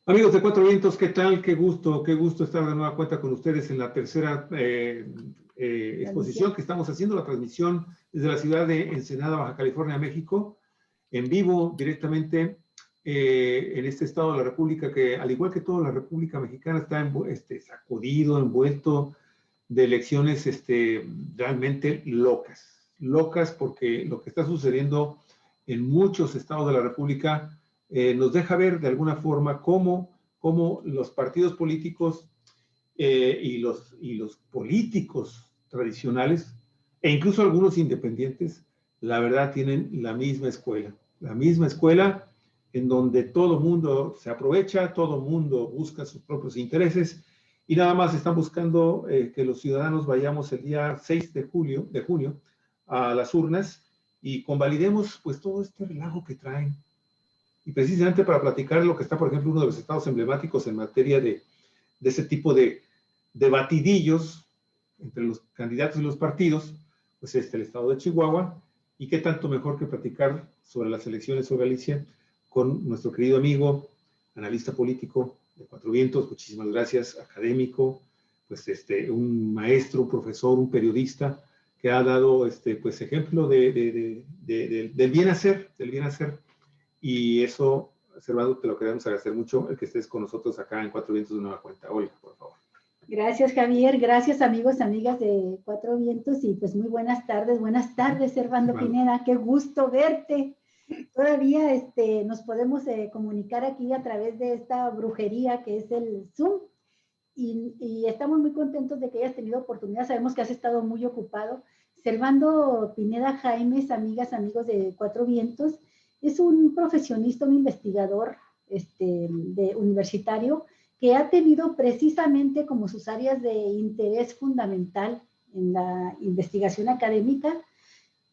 Amigos de Cuatro Vientos, ¿qué tal? Qué gusto estar de nueva cuenta con ustedes en la tercera exposición que estamos haciendo, la transmisión desde la ciudad de Ensenada, Baja California, México, en vivo, directamente en este estado de la República, que al igual que toda la República Mexicana está sacudido, envuelto de elecciones realmente locas, porque lo que está sucediendo en muchos estados de la República nos deja ver de alguna forma cómo los partidos políticos y los políticos tradicionales, e incluso algunos independientes, la verdad tienen la misma escuela en donde todo mundo se aprovecha, todo mundo busca sus propios intereses y nada más están buscando que los ciudadanos vayamos el día 6 de junio a las urnas y convalidemos pues todo este relajo que traen. Y precisamente para platicar lo que está, por ejemplo, uno de los estados emblemáticos en materia de ese tipo de batidillos entre los candidatos y los partidos, pues el estado de Chihuahua, y qué tanto mejor que platicar sobre las elecciones sobre Galicia con nuestro querido amigo, analista político de Cuatro Vientos, muchísimas gracias, académico, pues un maestro, un profesor, un periodista, que ha dado pues ejemplo del bien hacer, y eso, Servando, te lo queremos agradecer mucho, el que estés con nosotros acá en Cuatro Vientos de nueva cuenta. Olga, por favor. Gracias, Javier. Gracias, amigos, amigas de Cuatro Vientos. Y pues muy buenas tardes, Servando Pineda. Qué gusto verte. Todavía nos podemos comunicar aquí a través de esta brujería que es el Zoom. Y estamos muy contentos de que hayas tenido oportunidad. Sabemos que has estado muy ocupado. Servando Pineda Jaimes, amigas, amigos de Cuatro Vientos, es un profesionista, un investigador universitario, que ha tenido precisamente como sus áreas de interés fundamental en la investigación académica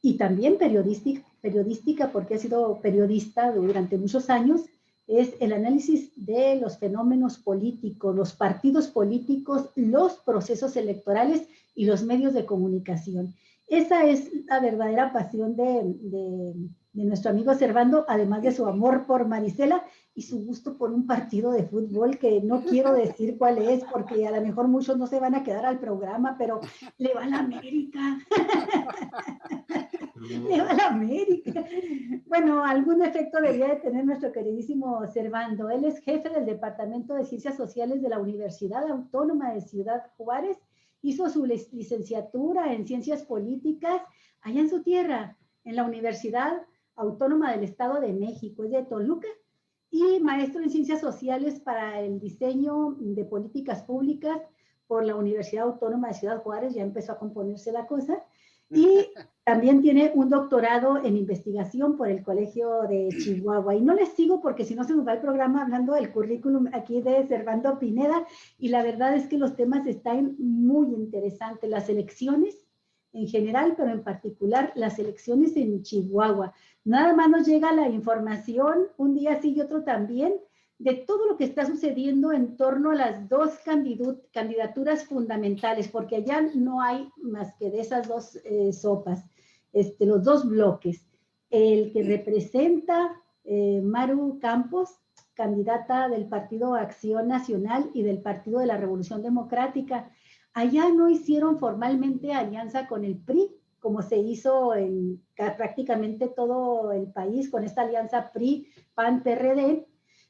y también periodística, porque ha sido periodista durante muchos años, es el análisis de los fenómenos políticos, los partidos políticos, los procesos electorales y los medios de comunicación. Esa es la verdadera pasión de nuestro amigo Servando, además de su amor por Marisela y su gusto por un partido de fútbol que no quiero decir cuál es, porque a lo mejor muchos no se van a quedar al programa, pero le va a la América. Le va a la América. Bueno, algún efecto debería de tener nuestro queridísimo Servando. Él es jefe del Departamento de Ciencias Sociales de la Universidad Autónoma de Ciudad Juárez. Hizo su licenciatura en Ciencias Políticas allá en su tierra, en la Universidad Autónoma del Estado de México, es de Toluca, y maestro en Ciencias Sociales para el diseño de políticas públicas por la Universidad Autónoma de Ciudad Juárez. Ya empezó a componerse la cosa. Y también tiene un doctorado en investigación por el Colegio de Chihuahua. Y no les sigo porque si no se nos va el programa hablando del currículum aquí de Servando Pineda. Y la verdad es que los temas están muy interesantes. Las elecciones en general, pero en particular las elecciones en Chihuahua. Nada más nos llega la información, un día sí y otro también, de todo lo que está sucediendo en torno a las dos candidaturas fundamentales, porque allá no hay más que de esas dos sopas, los dos bloques. El que representa Maru Campos, candidata del Partido Acción Nacional y del Partido de la Revolución Democrática. Allá no hicieron formalmente alianza con el PRI, como se hizo en prácticamente todo el país, con esta alianza PRI-PAN-PRD,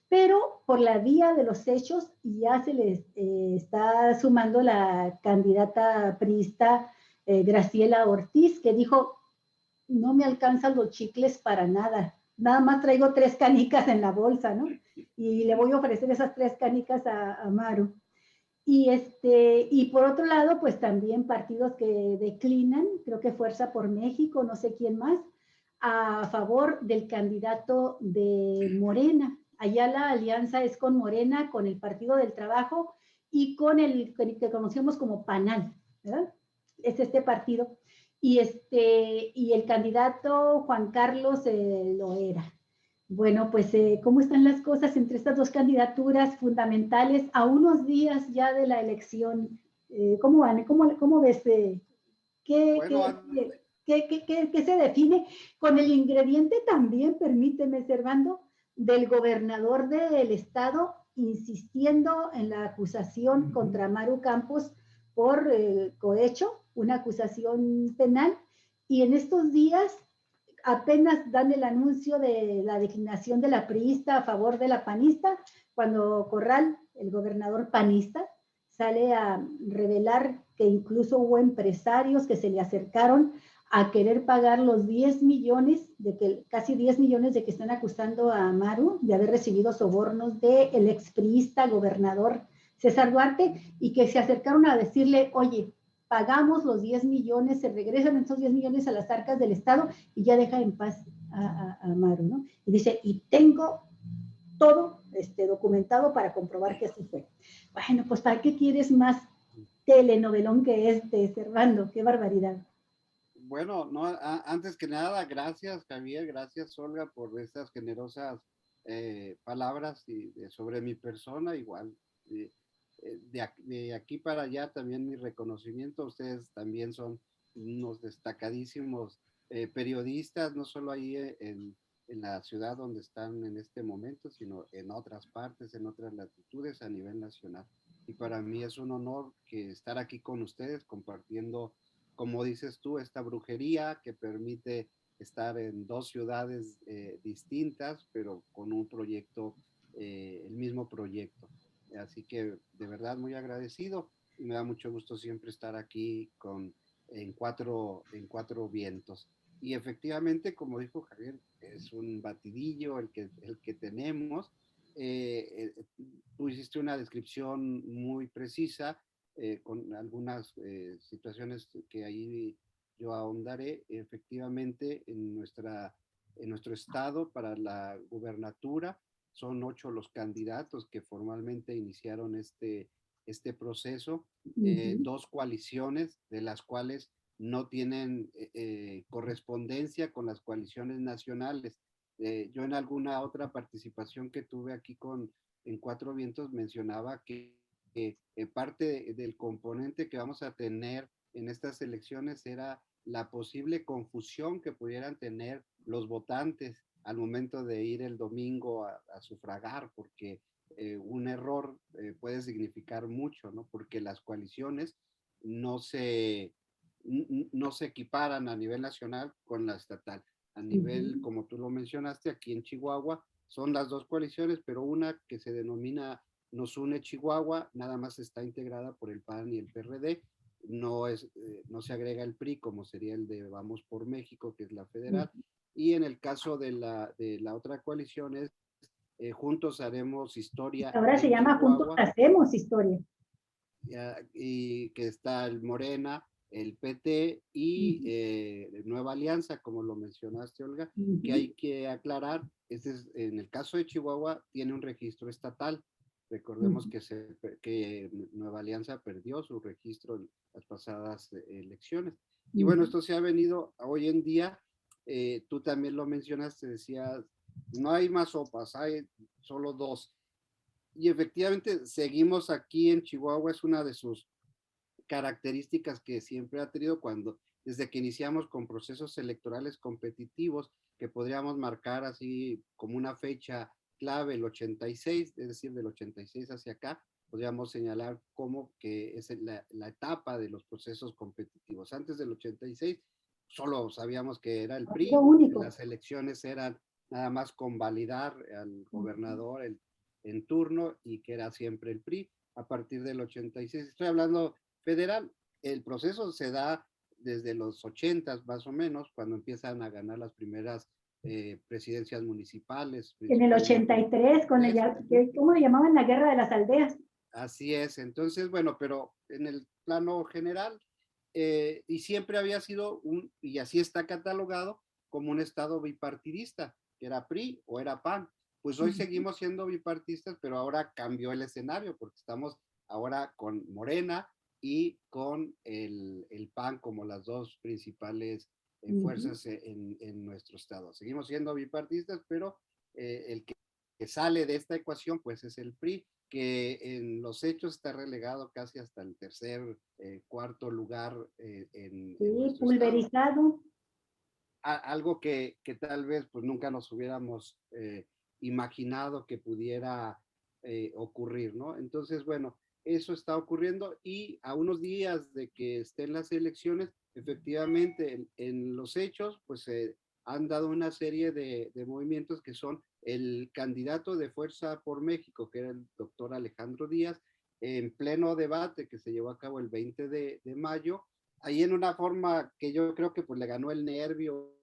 pero por la vía de los hechos ya se les está sumando la candidata priista Graciela Ortiz, que dijo, no me alcanzan los chicles para nada, nada más traigo 3 canicas en la bolsa, ¿no? Y le voy a ofrecer esas 3 canicas a Maru. Y por otro lado, pues también partidos que declinan, creo que Fuerza por México, no sé quién más, a favor del candidato de Morena. Allá la alianza es con Morena, con el Partido del Trabajo y con el que conocemos como PANAL, ¿verdad? Es este partido. Y el candidato Juan Carlos Loera. Bueno, pues, ¿cómo están las cosas entre estas dos candidaturas fundamentales a unos días ya de la elección? ¿Cómo van? ¿Cómo ves? ¿Qué se define? Con el ingrediente también, permíteme, Servando, del gobernador del estado insistiendo en la acusación contra Maru Campos por cohecho, una acusación penal, y en estos días apenas dan el anuncio de la designación de la priista a favor de la panista, cuando Corral, el gobernador panista, sale a revelar que incluso hubo empresarios que se le acercaron a querer pagar los 10 millones, casi 10 millones de que están acusando a Maru de haber recibido sobornos del expriista gobernador César Duarte, y que se acercaron a decirle, oye, pagamos los 10 millones, se regresan esos 10 millones a las arcas del Estado y ya deja en paz a Maru, ¿no? Y dice, y tengo todo documentado para comprobar que así fue. Bueno, pues ¿para qué quieres más telenovelón que Servando? ¡Qué barbaridad! Bueno, no, antes que nada, gracias Javier, gracias Olga por estas generosas palabras sobre mi persona, igual. De aquí para allá también mi reconocimiento, ustedes también son unos destacadísimos periodistas, no solo ahí en la ciudad donde están en este momento, sino en otras partes, en otras latitudes a nivel nacional. Y para mí es un honor que estar aquí con ustedes compartiendo, como dices tú, esta brujería que permite estar en dos ciudades distintas, pero con un proyecto, el mismo proyecto. Así que de verdad muy agradecido y me da mucho gusto siempre estar aquí en cuatro vientos. Y efectivamente, como dijo Javier, es un batidillo el que tenemos. Tú hiciste una descripción muy precisa con algunas situaciones que ahí yo ahondaré. Efectivamente, en nuestro estado para la gubernatura son 8 los candidatos que formalmente iniciaron este proceso, 2 coaliciones de las cuales no tienen correspondencia con las coaliciones nacionales. Yo en alguna otra participación que tuve aquí en Cuatro Vientos mencionaba que parte del componente que vamos a tener en estas elecciones era la posible confusión que pudieran tener los votantes al momento de ir el domingo a sufragar, porque un error puede significar mucho, ¿no? Porque las coaliciones no se, no se equiparan a nivel nacional con la estatal. A nivel, como tú lo mencionaste, aquí en Chihuahua son las dos coaliciones, pero una que se denomina Nos Une Chihuahua, nada más está integrada por el PAN y el PRD, no se agrega el PRI como sería el de Vamos por México, que es la federal, y en el caso de la otra coalición es Juntos Haremos Historia Ahora se llama Juntos Hacemos Historia. Y que está el Morena, el PT y Nueva Alianza, como lo mencionaste, Olga, que hay que aclarar, en el caso de Chihuahua tiene un registro estatal. Recordemos que Nueva Alianza perdió su registro en las pasadas elecciones. Y bueno, esto se ha venido hoy en día, tú también lo mencionaste, decías, no hay más sopas, hay solo 2. Y efectivamente seguimos aquí en Chihuahua, es una de sus características que siempre ha tenido desde que iniciamos con procesos electorales competitivos, que podríamos marcar así como una fecha clave, el 86, es decir, del 86 hacia acá, podríamos señalar como que es la etapa de los procesos competitivos. Antes del 86 solo sabíamos que era el PRI, las elecciones eran nada más convalidar al gobernador en turno y que era siempre el PRI. A partir del 86, estoy hablando federal, el proceso se da desde los 80 más o menos, cuando empiezan a ganar las primeras presidencias municipales. En el 83, ¿cómo le llamaban? La Guerra de las Aldeas. Así es, entonces, bueno, pero en el plano general, y siempre había sido y así está catalogado, como un estado bipartidista, que era PRI o era PAN. Pues hoy seguimos siendo bipartistas, pero ahora cambió el escenario, porque estamos ahora con Morena y con el PAN como las dos principales fuerzas en nuestro estado. Seguimos siendo bipartistas, pero el que sale de esta ecuación pues es el PRI, que en los hechos está relegado casi hasta el tercer, cuarto lugar en pulverizado. Algo que tal vez pues nunca nos hubiéramos imaginado que pudiera ocurrir, ¿no? Entonces, bueno, eso está ocurriendo y a unos días de que estén las elecciones, efectivamente, en los hechos, pues se han dado una serie de movimientos que son el candidato de Fuerza por México, que era el doctor Alejandro Díaz, en pleno debate que se llevó a cabo el 20 de mayo, ahí en una forma que yo creo que pues le ganó el nervio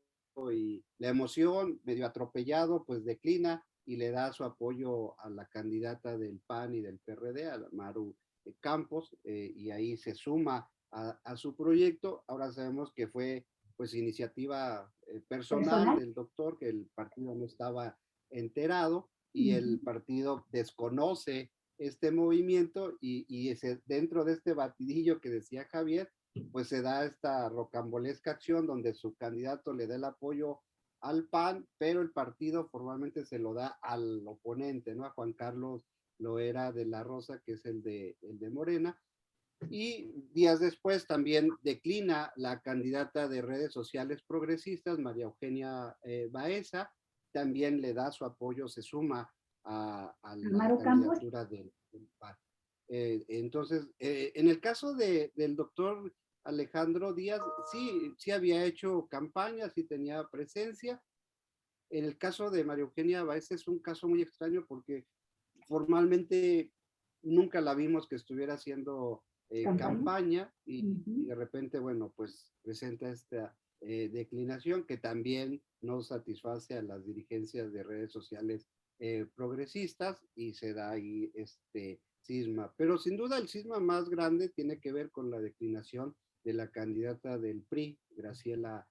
y la emoción, medio atropellado, pues declina y le da su apoyo a la candidata del PAN y del PRD, a Maru Campos, y ahí se suma a su proyecto. Ahora sabemos que fue pues iniciativa personal Personal. del doctor, que el partido no estaba enterado y el partido desconoce este movimiento y ese, dentro de este batidillo que decía Javier, pues se da esta rocambolesca acción donde su candidato le da el apoyo al PAN, pero el partido formalmente se lo da al oponente, ¿no? A Juan Carlos Loera de la Rosa, que es el de Morena. Y días después también declina la candidata de redes sociales progresistas, María Eugenia Baeza, también le da su apoyo, se suma a la Amaro Campos. candidatura del PAN. Entonces, en el caso del doctor Alejandro Díaz, sí había hecho campaña, sí tenía presencia. En el caso de María Eugenia Baeza es un caso muy extraño porque formalmente nunca la vimos que estuviera haciendo campaña y de repente, bueno, pues presenta esta declinación que también no satisface a las dirigencias de redes sociales progresistas y se da ahí este cisma. Pero sin duda el cisma más grande tiene que ver con la declinación de la candidata del PRI, Graciela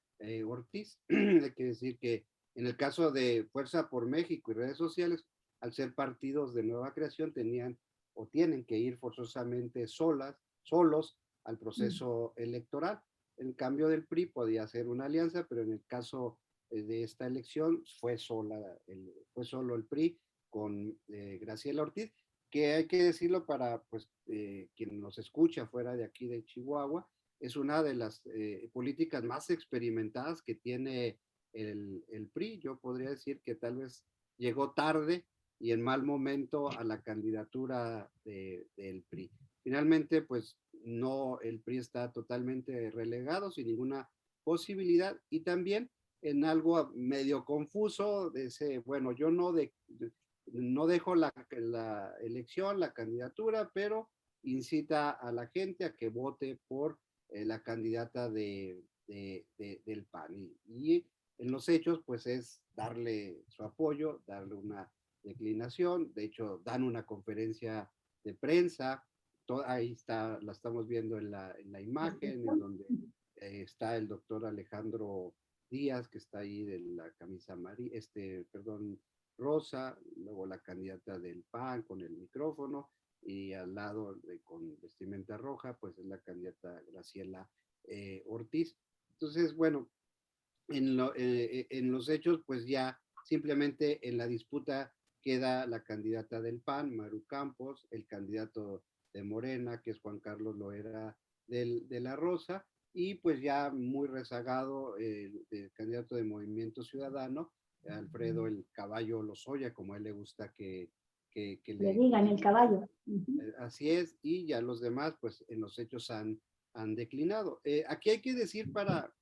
Ortiz. Hay que decir que en el caso de Fuerza por México y redes sociales, al ser partidos de nueva creación, tenían o tienen que ir forzosamente solos al proceso electoral. En cambio del PRI podía hacer una alianza, pero en el caso de esta elección fue solo el PRI con Graciela Ortiz, que hay que decirlo para pues, quien nos escucha fuera de aquí de Chihuahua, es una de las políticas más experimentadas que tiene el PRI. Yo podría decir que tal vez llegó tarde y en mal momento a la candidatura del PRI. Finalmente, pues no, el PRI está totalmente relegado, sin ninguna posibilidad, y también en algo medio confuso, de ese, bueno, yo no dejo la elección, la candidatura, pero incita a la gente a que vote por la candidata del PAN. Y en los hechos, pues es darle su apoyo, darle una declinación. De hecho, dan una conferencia de prensa. Ahí está, la estamos viendo en la imagen, en donde está el doctor Alejandro Díaz, que está ahí de la camisa amarilla, perdón, rosa, luego la candidata del PAN con el micrófono, y al lado con vestimenta roja, pues es la candidata Graciela Ortiz. Entonces, bueno, en los hechos, pues ya simplemente en la disputa queda la candidata del PAN, Maru Campos, el candidato de Morena, que es Juan Carlos Loera de la Rosa, y pues ya muy rezagado el candidato de Movimiento Ciudadano, Alfredo el Caballo Lozoya, como a él le gusta que le digan el caballo. Así es, y ya los demás, pues en los hechos han declinado. Aquí hay que decir para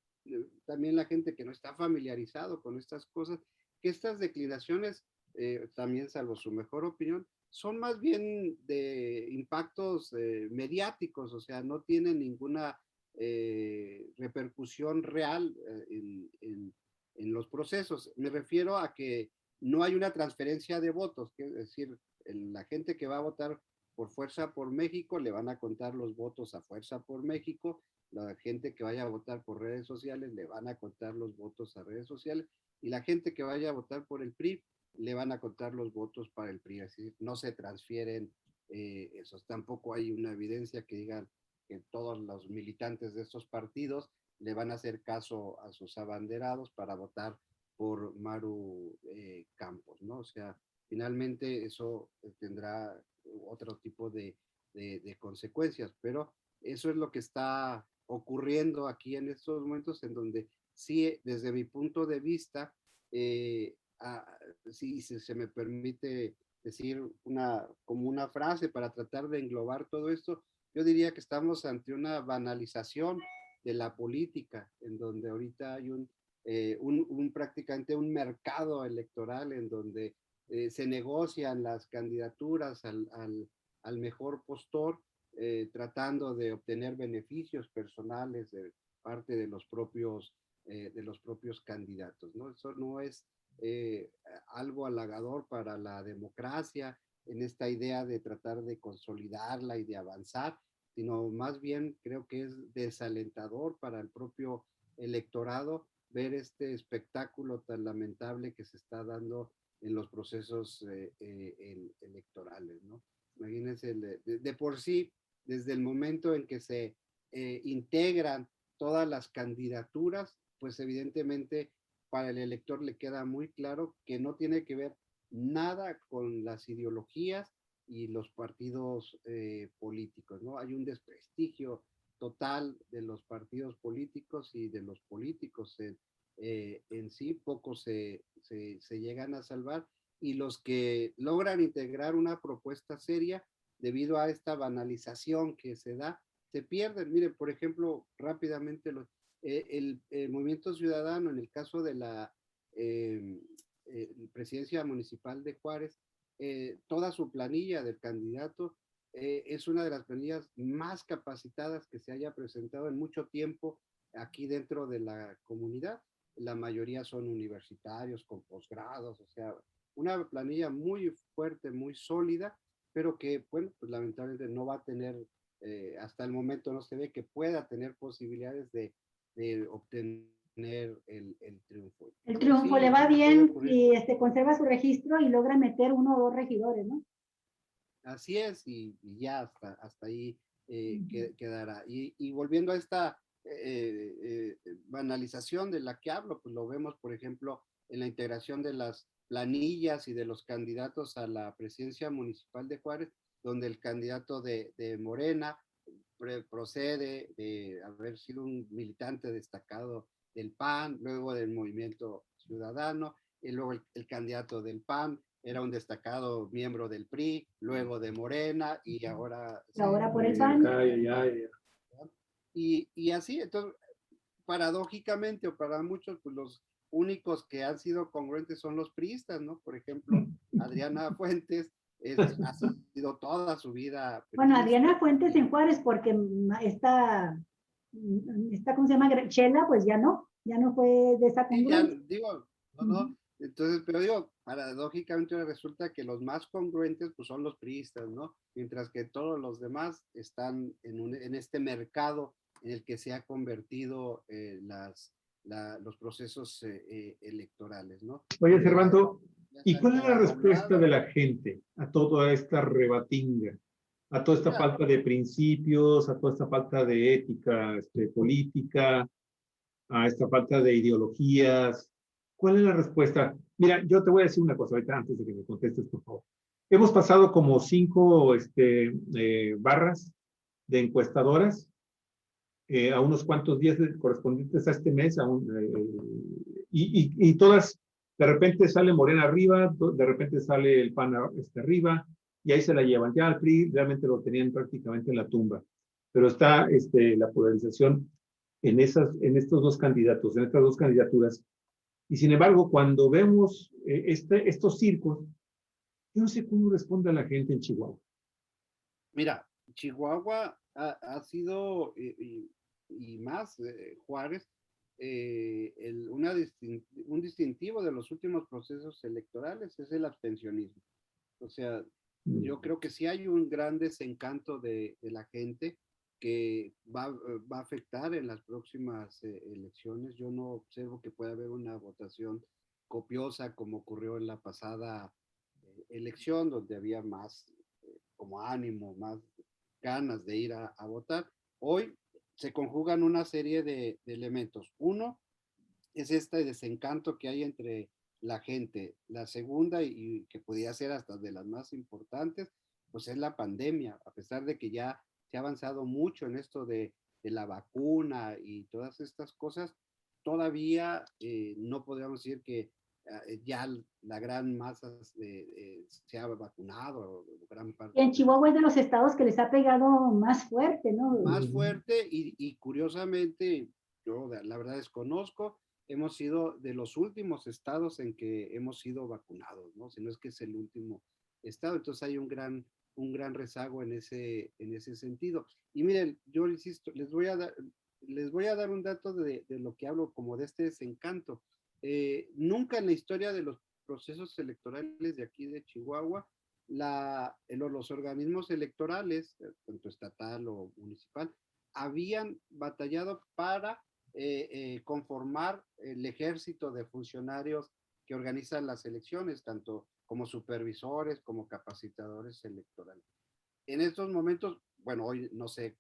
también la gente que no está familiarizado con estas cosas, que estas declinaciones, también salvo su mejor opinión, son más bien de impactos mediáticos, o sea, no tienen ninguna repercusión real en los procesos. Me refiero a que no hay una transferencia de votos, que es decir, la gente que va a votar por Fuerza por México le van a contar los votos a Fuerza por México, la gente que vaya a votar por redes sociales le van a contar los votos a redes sociales, y la gente que vaya a votar por el PRI le van a contar los votos para el PRI, así no se transfieren esos. Tampoco hay una evidencia que digan que todos los militantes de estos partidos le van a hacer caso a sus abanderados para votar por Maru Campos, ¿no? O sea, finalmente eso tendrá otro tipo de consecuencias, pero eso es lo que está ocurriendo aquí en estos momentos, en donde sí, desde mi punto de vista, si se me permite decir como una frase para tratar de englobar todo esto, yo diría que estamos ante una banalización de la política, en donde ahorita hay prácticamente un mercado electoral en donde se negocian las candidaturas al mejor postor, tratando de obtener beneficios personales de parte de los propios candidatos, ¿no? Eso no es algo halagador para la democracia en esta idea de tratar de consolidarla y de avanzar, sino más bien creo que es desalentador para el propio electorado ver este espectáculo tan lamentable que se está dando en los procesos electorales, ¿no? Imagínense, de por sí, desde el momento en que se integran todas las candidaturas, pues evidentemente para el elector le queda muy claro que no tiene que ver nada con las ideologías y los partidos políticos, ¿no? Hay un desprestigio total de los partidos políticos y de los políticos en sí, pocos se llegan a salvar, y los que logran integrar una propuesta seria debido a esta banalización que se da, se pierden. Miren, por ejemplo, rápidamente, el Movimiento Ciudadano, en el caso de la presidencia municipal de Juárez, toda su planilla del candidato es una de las planillas más capacitadas que se haya presentado en mucho tiempo aquí dentro de la comunidad. La mayoría son universitarios con posgrados, o sea, una planilla muy fuerte, muy sólida, pero que, bueno, pues lamentablemente no va a tener, hasta el momento no se ve que pueda tener posibilidades de obtener el triunfo. El triunfo Sí, le va bien ocurrir. y conserva su registro y logra meter 1 o 2 regidores, ¿no? Así es, y ya hasta ahí quedará. Y volviendo a esta banalización de la que hablo, pues lo vemos, por ejemplo, en la integración de las planillas y de los candidatos a la presidencia municipal de Juárez, donde el candidato de Morena procede de haber sido un militante destacado del PAN, luego del Movimiento Ciudadano, y luego el candidato del PAN era un destacado miembro del PRI, luego de Morena, y ahora... Y ahora por el PAN. Y así, entonces, paradójicamente, o para muchos, pues los únicos que han sido congruentes son los priistas, ¿no? Por ejemplo, Adriana Fuentes ha sido toda su vida priista. Bueno, Adriana Fuentes en Juárez, porque esta, ¿cómo se llama? Chela, pues ya no fue de esa Sí, ya congruencia. digo, no. Entonces, pero digo, paradójicamente resulta que los más congruentes pues son los priistas, ¿no? Mientras que todos los demás están en este mercado en el que se ha convertido los procesos electorales, ¿no? Oye, Servando, Ya ¿y se han cuál es la quedado a un respuesta lado. de la gente a toda esta rebatinga, a toda esta Mira, falta de principios, a toda esta falta de ética política, a esta falta de ideologías? ¿Cuál es la respuesta? Mira, yo te voy a decir una cosa ahorita antes de que me contestes, por favor. Hemos pasado como 5 barras de encuestadoras a unos cuantos días correspondientes a este mes, y todas, de repente sale Morena arriba, de repente sale el PAN arriba, y ahí se la llevan. Ya al PRI realmente lo tenían prácticamente en la tumba, pero está la polarización en estos dos candidatos, en estas dos candidaturas. Y sin embargo, cuando vemos estos circos, yo no sé cómo responde la gente en Chihuahua. mira, Chihuahua ha sido, y más Juárez, un distintivo de los últimos procesos electorales es el abstencionismo. O sea, yo creo que sí hay un gran desencanto de la gente que va a afectar en las próximas elecciones. Yo no observo que pueda haber una votación copiosa como ocurrió en la pasada elección, donde había más como ánimo, más ganas de ir a votar. Hoy se conjugan una serie de elementos. Uno es este desencanto que hay entre la gente. La segunda, y que podría ser hasta de las más importantes, pues es la pandemia. A pesar de que ya se ha avanzado mucho en esto de la vacuna y todas estas cosas, todavía no podríamos decir que ya la gran masa se ha vacunado, gran parte. Y en Chihuahua es de los estados que les ha pegado más fuerte, ¿no? Más fuerte y curiosamente, yo la verdad desconozco, hemos sido de los últimos estados en que hemos sido vacunados, ¿no? Si no es que es el último estado, entonces hay un gran rezago en ese sentido. Y miren, yo insisto, les voy a dar un dato de lo que hablo como de este desencanto. Nunca en la historia de los procesos electorales de aquí de Chihuahua, los organismos electorales, tanto estatal o municipal, habían batallado para conformar el ejército de funcionarios que organizan las elecciones, tanto como supervisores, como capacitadores electorales. En estos momentos, bueno, hoy no sé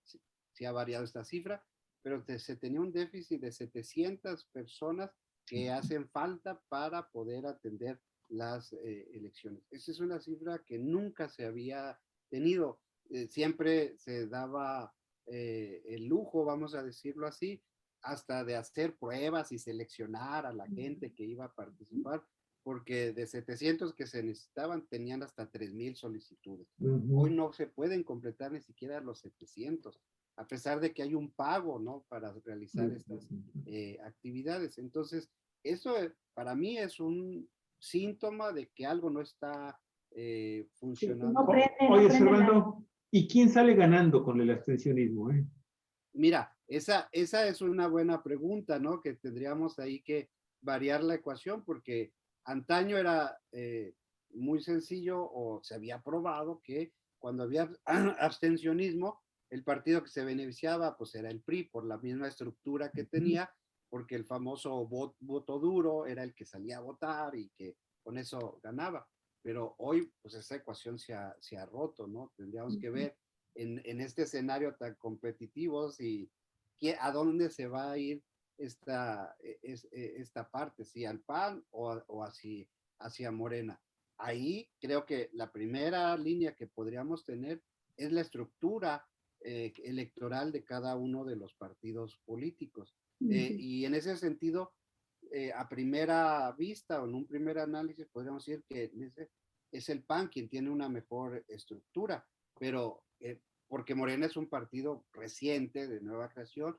si ha variado esta cifra, pero se tenía un déficit de 700 personas que hacen falta para poder atender las elecciones. Esa es una cifra que nunca se había tenido. Siempre se daba el lujo, vamos a decirlo así, hasta de hacer pruebas y seleccionar a la gente que iba a participar, porque de 700 que se necesitaban tenían hasta 3,000 solicitudes. Hoy no se pueden completar ni siquiera los 700, a pesar de que hay un pago, ¿no?, para realizar estas actividades. Entonces, eso para mí es un síntoma de que algo no está funcionando. No prende, Oye, Servando, ¿y quién sale ganando con el abstencionismo? Mira, esa es una buena pregunta, ¿no? Que tendríamos ahí que variar la ecuación, porque antaño era muy sencillo, o se había probado que cuando había abstencionismo, el partido que se beneficiaba pues era el PRI, por la misma estructura que tenía, porque el famoso voto duro era el que salía a votar y que con eso ganaba. Pero hoy pues esa ecuación se ha roto, ¿no? Tendríamos que ver en este escenario tan competitivo y a dónde se va a ir esta parte, si al PAN o hacia Morena. Ahí creo que la primera línea que podríamos tener es la estructura electoral de cada uno de los partidos políticos. Y en ese sentido, a primera vista o en un primer análisis, podríamos decir que es el PAN quien tiene una mejor estructura, pero porque Morena es un partido reciente, de nueva creación,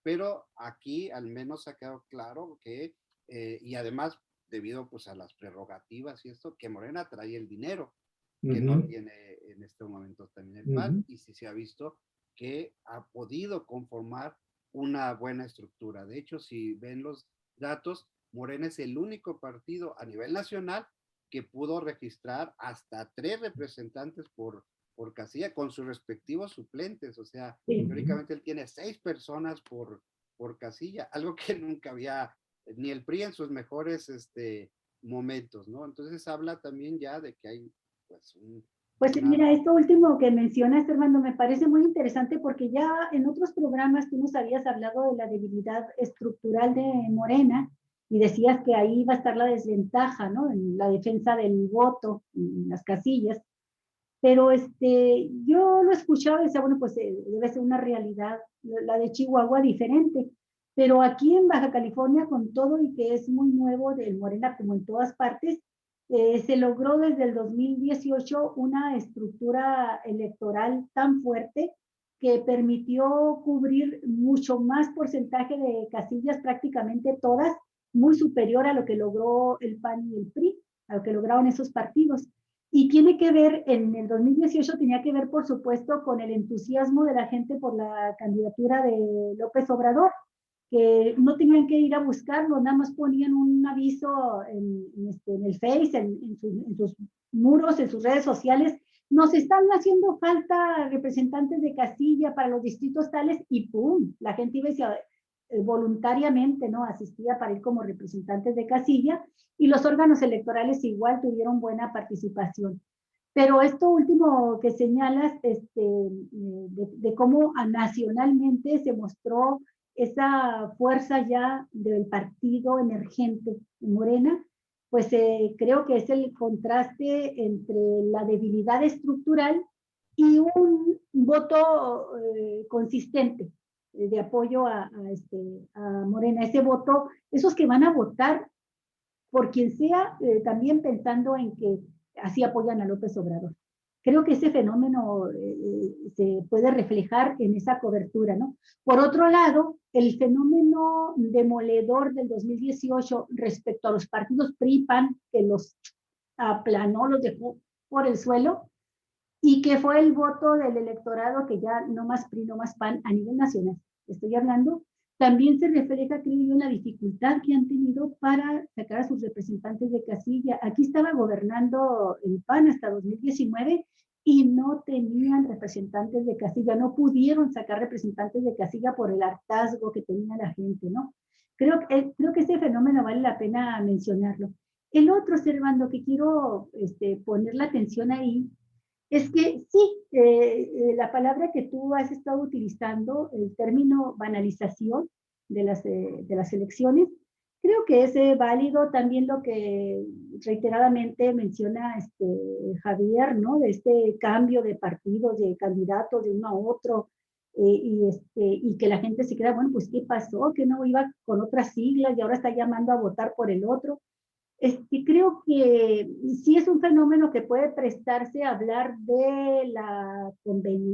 pero aquí al menos ha quedado claro que, y además debido pues a las prerrogativas y esto, que Morena trae el dinero, que no tiene en este momento también el PAN, y sí se ha visto que ha podido conformar una buena estructura. De hecho, si ven los datos, Morena es el único partido a nivel nacional que pudo registrar hasta 3 representantes por casilla con sus respectivos suplentes. O sea, teóricamente él tiene 6 personas por casilla, algo que nunca había, ni el PRI en sus mejores momentos, ¿no? Entonces habla también ya de que hay pues mira, esto último que mencionas, Armando, me parece muy interesante porque ya en otros programas tú nos habías hablado de la debilidad estructural de Morena y decías que ahí va a estar la desventaja, ¿no? En la defensa del voto, en las casillas. Pero yo lo escuchaba y decía, bueno, pues debe ser una realidad, la de Chihuahua, diferente. Pero aquí en Baja California, con todo y que es muy nuevo del Morena, como en todas partes, se logró desde el 2018 una estructura electoral tan fuerte que permitió cubrir mucho más porcentaje de casillas, prácticamente todas, muy superior a lo que logró el PAN y el PRI, a lo que lograron esos partidos. Y tiene que ver, en el 2018 tenía que ver, por supuesto, con el entusiasmo de la gente por la candidatura de López Obrador, que no tenían que ir a buscarlo, nada más ponían un aviso en el Face, en sus muros, en sus redes sociales. Nos están haciendo falta representantes de casilla para los distritos tales y ¡pum! La gente iba voluntariamente, ¿no? Asistía para ir como representantes de casilla y los órganos electorales igual tuvieron buena participación. Pero esto último que señalas, de cómo nacionalmente se mostró esa fuerza ya del partido emergente en Morena, pues creo que es el contraste entre la debilidad estructural y un voto consistente de apoyo a Morena. Ese voto, esos que van a votar por quien sea, también pensando en que así apoyan a López Obrador. Creo que ese fenómeno se puede reflejar en esa cobertura, ¿no? Por otro lado, el fenómeno demoledor del 2018 respecto a los partidos PRI-PAN, que los aplanó, los dejó por el suelo, y que fue el voto del electorado que ya no más PRI, no más PAN a nivel nacional, estoy hablando, también se refleja, creo yo, en la dificultad que han tenido para sacar a sus representantes de casilla. Aquí estaba gobernando el PAN hasta 2019 y no tenían representantes de casilla, no pudieron sacar representantes de casilla por el hartazgo que tenía la gente, ¿no? Creo que este fenómeno vale la pena mencionarlo. El otro, Servando, que quiero poner la atención ahí, es que sí, la palabra que tú has estado utilizando, el término banalización de las elecciones, creo que es válido también lo que reiteradamente menciona Javier, ¿no? De este cambio de partidos, de candidatos de uno a otro, y que la gente se queda, bueno, pues ¿qué pasó? Que no iba con otras siglas y ahora está llamando a votar por el otro. Creo que sí es un fenómeno que puede prestarse a hablar de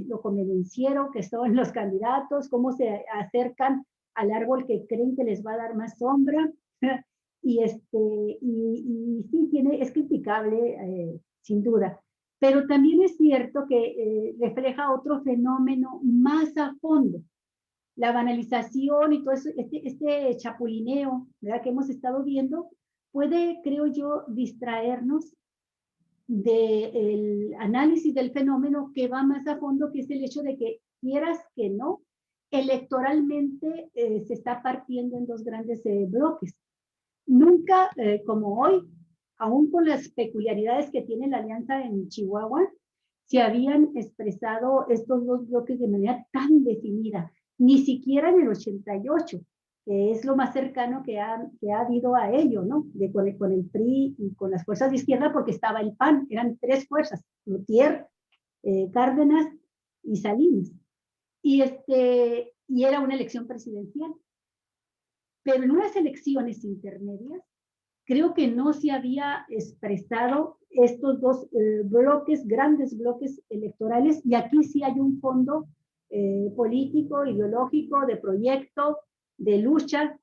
lo convenenciero que son los candidatos, cómo se acercan al árbol que creen que les va a dar más sombra. Y sí, es criticable, sin duda. Pero también es cierto que refleja otro fenómeno más a fondo. La banalización y todo eso, este chapulineo, ¿verdad?, que hemos estado viendo, puede, creo yo, distraernos del análisis del fenómeno que va más a fondo, que es el hecho de que, quieras que no, electoralmente se está partiendo en dos grandes bloques. Nunca, como hoy, aún con las peculiaridades que tiene la alianza en Chihuahua, se habían expresado estos dos bloques de manera tan definida, ni siquiera en el 88, que es lo más cercano que ha habido a ello, ¿no? Con el PRI y con las fuerzas de izquierda, porque estaba el PAN, eran tres fuerzas, Lutier, Cárdenas y Salinas. Y era una elección presidencial. Pero en unas elecciones intermedias, creo que no se había expresado estos dos bloques, grandes bloques electorales, y aquí sí hay un fondo político, ideológico, de proyecto, de lucha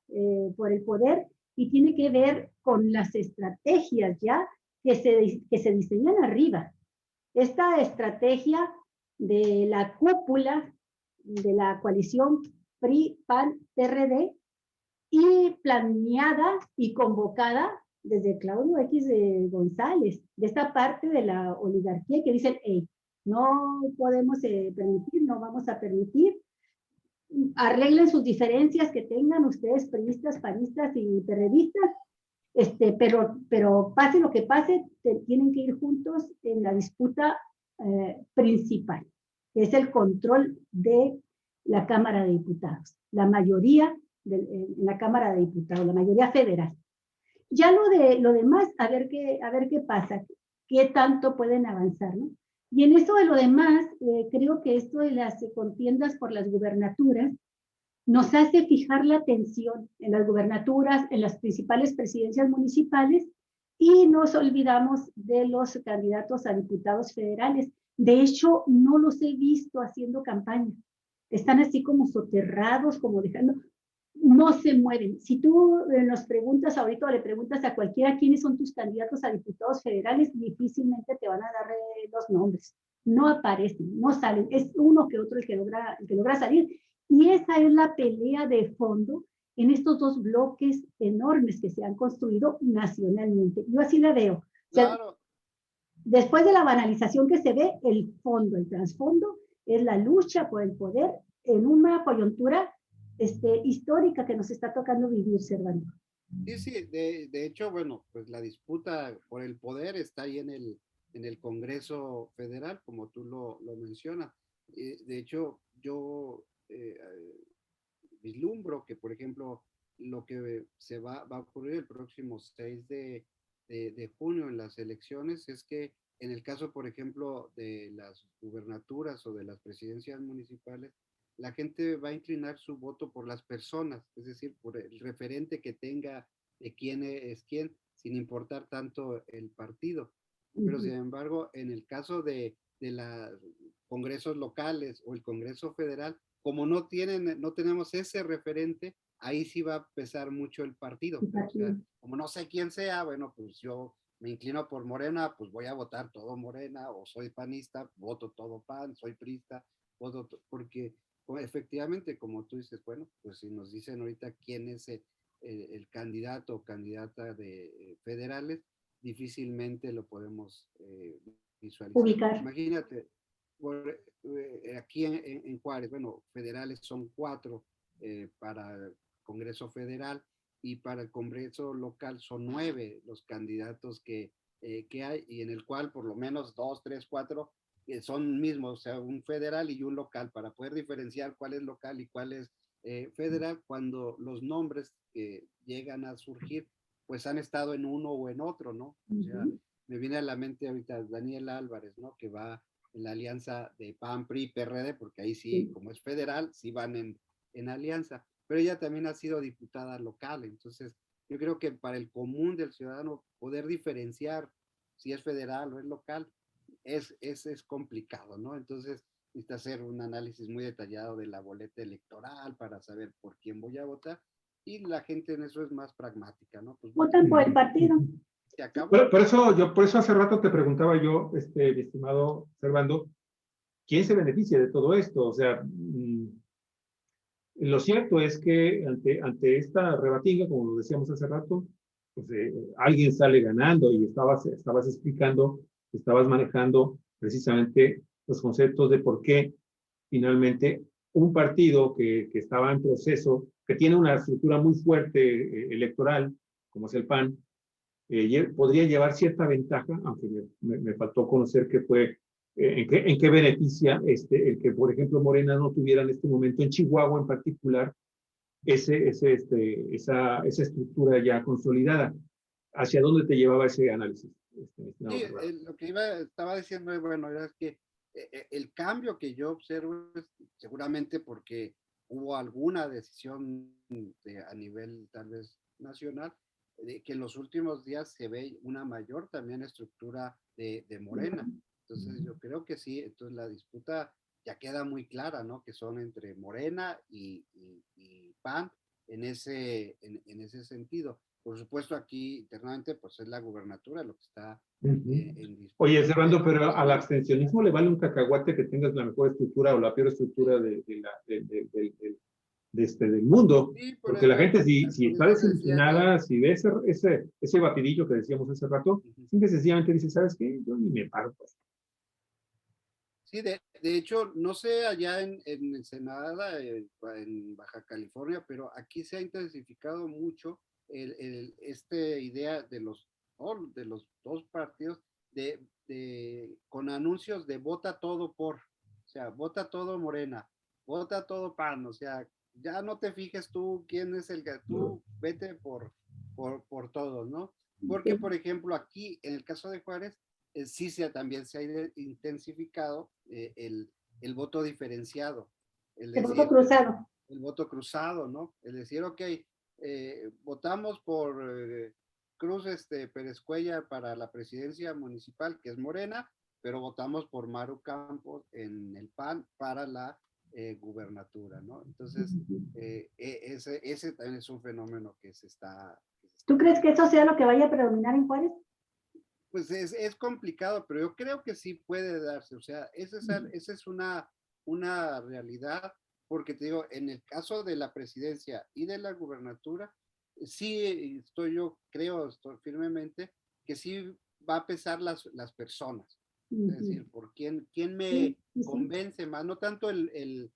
por el poder, y tiene que ver con las estrategias ya que se diseñan arriba. Esta estrategia de la cúpula de la coalición PRI, PAN, PRD, y planeada y convocada desde Claudio X de González, de esta parte de la oligarquía que dicen, hey, no podemos permitir, no vamos a permitir, arreglen sus diferencias que tengan ustedes, priistas, panistas y perredistas, pero pase lo que pase, tienen que ir juntos en la disputa principal, que es el control de la Cámara de Diputados. La mayoría en la Cámara de Diputados, la mayoría federal. Ya lo demás, a ver qué pasa, qué tanto pueden avanzar, ¿no? Y en esto de lo demás, creo que esto de las contiendas por las gubernaturas nos hace fijar la atención en las gubernaturas, en las principales presidencias municipales, y nos olvidamos de los candidatos a diputados federales. De hecho, no los he visto haciendo campaña. Están así como soterrados, como dejando, no se mueven. Si tú nos preguntas ahorita o le preguntas a cualquiera quiénes son tus candidatos a diputados federales, difícilmente te van a dar los nombres. No aparecen, no salen. Es uno que otro el que logra salir. Y esa es la pelea de fondo en estos dos bloques enormes que se han construido nacionalmente. Yo así la veo. Claro. O sea, después de la banalización que se ve, el fondo, el trasfondo, es la lucha por el poder en una coyuntura histórica que nos está tocando vivir, Servando. Sí, de hecho, bueno, pues la disputa por el poder está ahí en el Congreso Federal, como tú lo mencionas. De hecho, yo vislumbro que, por ejemplo, lo que va a ocurrir el próximo 6 de junio en las elecciones es que en el caso, por ejemplo, de las gubernaturas o de las presidencias municipales, la gente va a inclinar su voto por las personas, es decir, por el referente que tenga de quién es quién. sin importar tanto el partido. Pero sin embargo, en el caso de los congresos locales o el Congreso Federal, como no tenemos ese referente, ahí sí va a pesar mucho el partido. O sea, como no sé quién sea, bueno, pues yo me inclino por Morena, pues voy a votar todo Morena, o soy panista, voto todo PAN, soy priista, porque efectivamente, como tú dices, bueno, pues si nos dicen ahorita quién es el candidato o candidata de federales, difícilmente lo podemos visualizar. Ubicar. Imagínate, aquí en Juárez, bueno, federales son 4 para el Congreso Federal, y para el Congreso local son 9 los candidatos que hay, y en el cual por lo menos 2, 3, 4 son mismos, o sea, un federal y un local, para poder diferenciar cuál es local y cuál es federal, cuando los nombres que llegan a surgir, pues han estado en uno o en otro, ¿no? O sea, me viene a la mente ahorita Daniel Álvarez, ¿no? Que va en la alianza de PAN, PRI, PRD, porque ahí sí, como es federal, sí van en alianza, pero ella también ha sido diputada local, entonces yo creo que para el común del ciudadano poder diferenciar si es federal o es local es complicado, ¿no? Entonces necesita hacer un análisis muy detallado de la boleta electoral para saber por quién voy a votar, y la gente en eso es más pragmática, ¿no? Pues votan por el partido. Se acabó. Por eso hace rato te preguntaba yo, mi estimado Servando, ¿quién se beneficia de todo esto? O sea, lo cierto es que ante esta rebatinga, como lo decíamos hace rato, pues alguien sale ganando, y estabas explicando, estabas manejando precisamente los conceptos de por qué finalmente un partido que estaba en proceso, que tiene una estructura muy fuerte electoral, como es el PAN, podría llevar cierta ventaja, aunque me faltó conocer qué fue, en qué beneficia el que, por ejemplo, Morena no tuviera en este momento, en Chihuahua en particular, esa estructura ya consolidada. ¿Hacia dónde te llevaba ese análisis? Sí, lo que estaba diciendo, bueno, era que el cambio que yo observo es seguramente porque hubo alguna decisión a nivel tal vez nacional, que en los últimos días se ve una mayor también estructura de Morena. Entonces yo creo que sí, entonces la disputa ya queda muy clara, ¿no? Que son entre Morena y PAN en ese sentido. Por supuesto, aquí internamente, pues es la gubernatura lo que está en disputa. Oye, Servando, pero al abstencionismo le vale un cacahuate que tengas la mejor estructura o la peor estructura del mundo, Sí, porque la gente, si está eso decía desilusionada, si ve ese batidillo que decíamos hace rato, simple y sencillamente dice, ¿sabes qué? Yo ni me paro. Pues. Sí, de hecho, no sé allá en Ensenada, en Baja California, pero aquí se ha intensificado mucho esta idea de los dos partidos con anuncios de vota todo por, o sea, vota todo Morena, vota todo PAN, o sea, ya no te fijes tú quién es tú vete por todos, ¿no? Porque, por ejemplo, aquí, en el caso de Juárez, sí también se ha intensificado el voto diferenciado. El voto cruzado. El voto cruzado, ¿no? Es decir, ok, votamos por Cruz Pérez Cuellar para la presidencia municipal, que es Morena, pero votamos por Maru Campos en el PAN para la gubernatura, ¿no? Entonces, ese también es un fenómeno que se está... ¿Tú crees que eso sea lo que vaya a predominar en Juárez? Pues es complicado, pero yo creo que sí puede darse, o sea, esa es una realidad, porque te digo, en el caso de la presidencia y de la gubernatura, sí creo firmemente que sí va a pesar las personas, es decir, por quién me convence más, no tanto el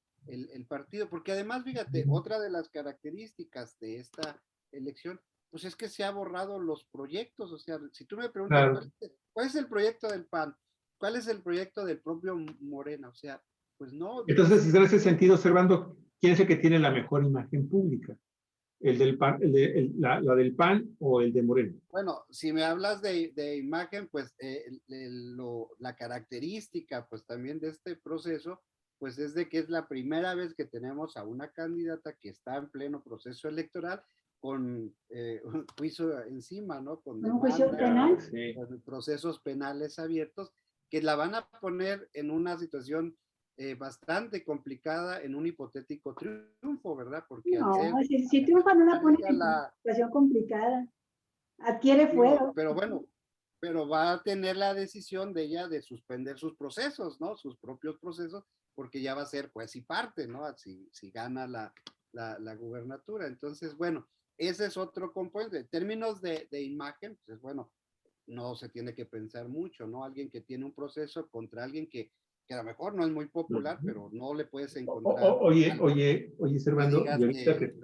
partido, porque además, fíjate, otra de las características de esta elección, pues es que se ha borrado los proyectos, o sea, si tú me preguntas, Claro. ¿cuál es el proyecto del PAN? ¿Cuál es el proyecto del propio Morena? O sea, pues no. Entonces, en ese sentido, Servando, ¿quién es el que tiene la mejor imagen pública? ¿El del PAN, la del PAN o el de Morena? Bueno, si me hablas de imagen, pues la característica, pues también de este proceso, pues es de que es la primera vez que tenemos a una candidata que está en pleno proceso electoral con un juicio encima, ¿no? Con ¿Un juicio demandas, penal? Sí. con procesos penales abiertos, que la van a poner en una situación bastante complicada en un hipotético triunfo, ¿verdad? Porque al No, ser si triunfa no la pone ella en la, situación complicada. Adquiere digo, fuero. pero bueno, pero va a tener la decisión de ella de suspender sus procesos, ¿no? Sus propios procesos, porque ya va a ser juez y parte, ¿no? Si gana la gubernatura. Entonces, bueno, ese es otro componente. En términos de imagen, pues bueno, no se tiene que pensar mucho, ¿no? Alguien que tiene un proceso contra alguien que a lo mejor no es muy popular, pero no le puedes encontrar algo Oye, que Servando, y digas que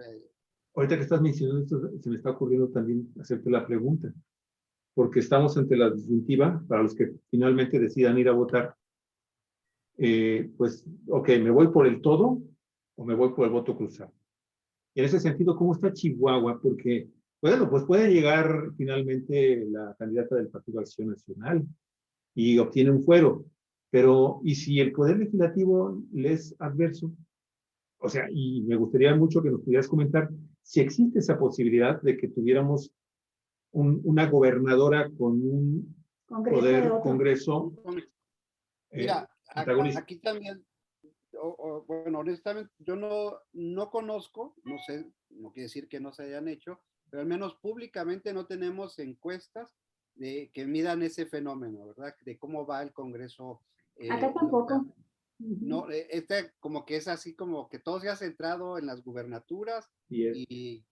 ahorita que estás mencionando esto, se me está ocurriendo también hacerte la pregunta, porque estamos ante la disyuntiva para los que finalmente decidan ir a votar. Pues, ok, ¿me voy por el todo o me voy por el voto cruzado? Y en ese sentido, ¿cómo está Chihuahua? Porque, bueno, pues puede llegar finalmente la candidata del Partido Acción Nacional y obtiene un fuero, pero ¿y si el Poder Legislativo le es adverso? O sea, y me gustaría mucho que nos pudieras comentar si existe esa posibilidad de que tuviéramos una gobernadora con un Congreso de poder otro. congreso mira, antagonista. aquí también, bueno, honestamente, yo no conozco, no sé, no quiere decir que no se hayan hecho, pero al menos públicamente no tenemos encuestas que midan ese fenómeno, ¿verdad? De cómo va el Congreso Acá tampoco. local. No, como que es así como que todo se ha centrado en las gubernaturas y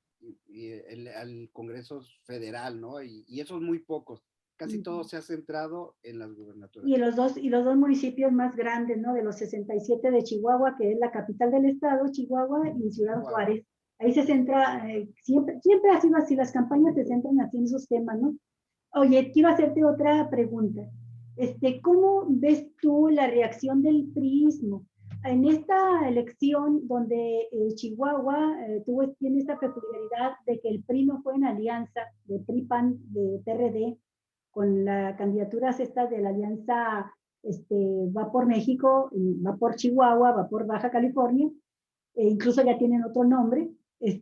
al Congreso federal, ¿no? Y esos muy pocos. Casi todo se ha centrado en las gubernaturas. Y los dos municipios más grandes, ¿no? De los 67 de Chihuahua, que es la capital del estado, Chihuahua, y Ciudad Juárez. Ahí se centra, siempre ha sido así, las campañas se centran así en esos temas, ¿no? Oye, quiero hacerte otra pregunta. ¿Cómo ves tú la reacción del priismo? En esta elección donde Chihuahua tiene esta peculiaridad de que el PRI no fue en alianza de PRI-PAN, de PRD, con las candidaturas estas de la alianza Va por México, va por Chihuahua, va por Baja California, incluso ya tienen otro nombre,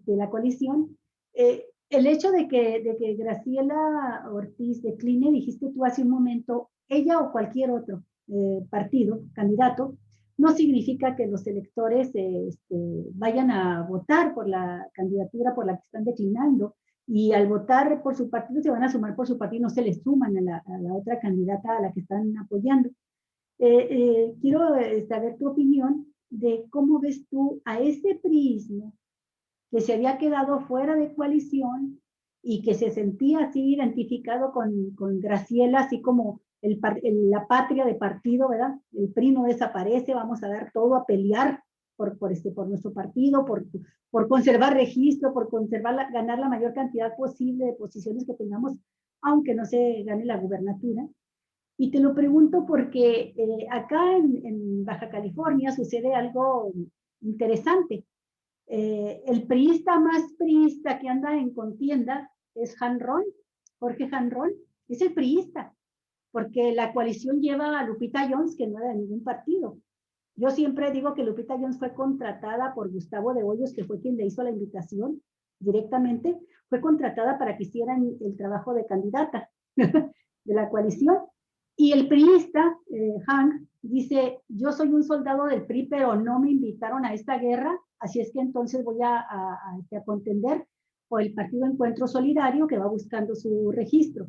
la coalición. El hecho de que Graciela Ortiz decline, dijiste tú hace un momento, ella o cualquier otro partido, candidato, no significa que los electores vayan a votar por la candidatura por la que están declinando, y al votar por su partido se van a sumar por su partido, no se les suman a la otra candidata a la que están apoyando. Quiero saber tu opinión de cómo ves tú a ese priismo que se había quedado fuera de coalición y que se sentía así identificado con Graciela, así como la patria de partido, ¿verdad? El PRI no desaparece, vamos a dar todo a pelear por nuestro partido, por conservar registro, por ganar la mayor cantidad posible de posiciones que tengamos, aunque no se gane la gubernatura. Y te lo pregunto porque acá en Baja California sucede algo interesante. El priista más priista que anda en contienda es Hanron, Jorge Hanron, es el priista, porque la coalición lleva a Lupita Jones, que no era de ningún partido. Yo siempre digo que Lupita Jones fue contratada por Gustavo de Hoyos, que fue quien le hizo la invitación directamente, fue contratada para que hicieran el trabajo de candidata de la coalición. Y el priista, Hank, dice, yo soy un soldado del PRI, pero no me invitaron a esta guerra, así es que entonces voy a contender por el Partido Encuentro Solidario, que va buscando su registro.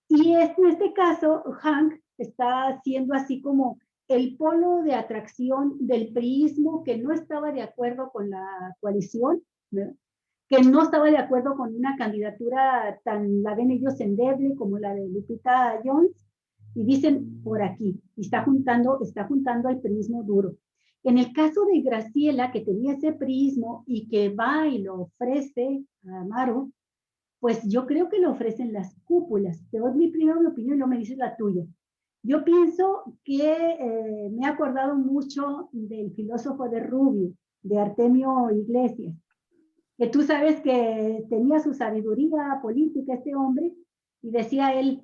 Y en este caso, Hank está siendo así como el polo de atracción del priismo, que no estaba de acuerdo con la coalición, ¿no? Que no estaba de acuerdo con una candidatura tan, la ven ellos, endeble como la de Lupita Jones, y dicen por aquí, y está juntando al priismo duro. En el caso de Graciela, que tenía ese priismo y que va y lo ofrece a Amaro, pues yo creo que lo ofrecen las cúpulas. Te doy mi primera opinión y luego me dices la tuya. Yo pienso que me he acordado mucho del filósofo de Rubio, de Artemio Iglesias, que tú sabes que tenía su sabiduría política este hombre, y decía él,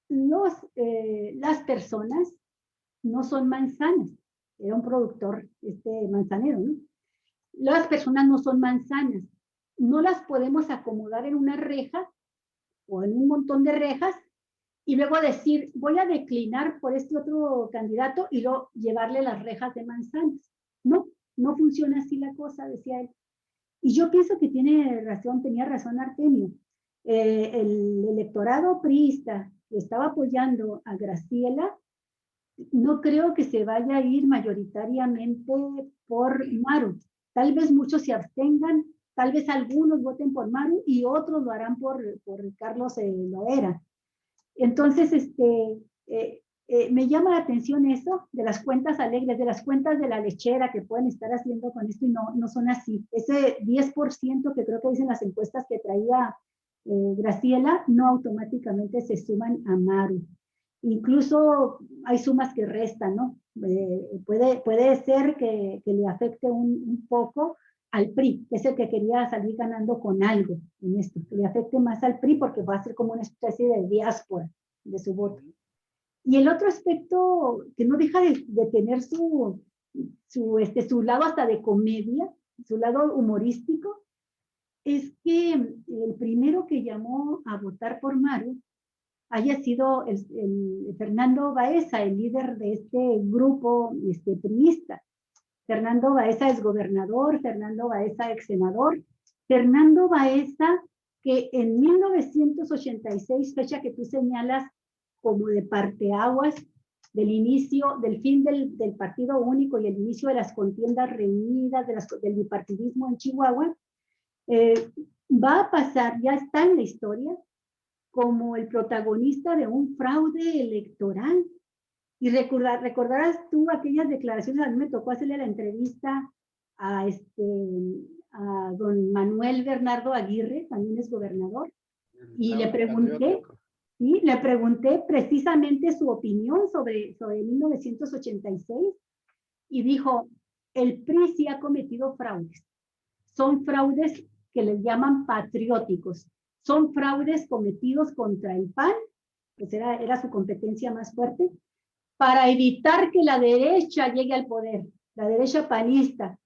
las personas no son manzanas. Era un productor manzanero, ¿no? Las personas no son manzanas, no las podemos acomodar en una reja o en un montón de rejas y luego decir, voy a declinar por este otro candidato y luego llevarle las rejas de manzanas. No, no funciona así la cosa, decía él. Y yo pienso que tenía razón Artemio. El electorado priista que estaba apoyando a Graciela, no creo que se vaya a ir mayoritariamente por Maru. Tal vez muchos se abstengan, tal vez algunos voten por Maru y otros lo harán por Carlos Loera. Entonces, me llama la atención eso de las cuentas alegres, de las cuentas de la lechera que pueden estar haciendo con esto y no son así. Ese 10% que creo que dicen las encuestas que traía Graciela, no automáticamente se suman a Maru. Incluso hay sumas que restan, ¿no? Puede ser que le afecte un poco al PRI, que es el que quería salir ganando con algo en esto, que le afecte más al PRI porque va a ser como una especie de diáspora de su voto. Y el otro aspecto que no deja de tener su lado hasta de comedia, su lado humorístico, es que el primero que llamó a votar por Maru haya sido el Fernando Baeza, el líder de este grupo priista. Fernando Baeza es gobernador, Fernando Baeza ex senador, Fernando Baeza que en 1986, fecha que tú señalas como de parteaguas del inicio, del fin del Partido Único y el inicio de las contiendas reunidas, del bipartidismo en Chihuahua, va a pasar, ya está en la historia, como el protagonista de un fraude electoral. Y recordarás tú aquellas declaraciones, a mí me tocó hacerle la entrevista a, a don Manuel Bernardo Aguirre, también es gobernador, y le pregunté, ¿sí? Le pregunté precisamente su opinión sobre 1986 y dijo, el PRI sí ha cometido fraudes. Son fraudes que les llaman patrióticos. Son fraudes cometidos contra el PAN, pues era su competencia más fuerte, para evitar que la derecha llegue al poder, la derecha panista.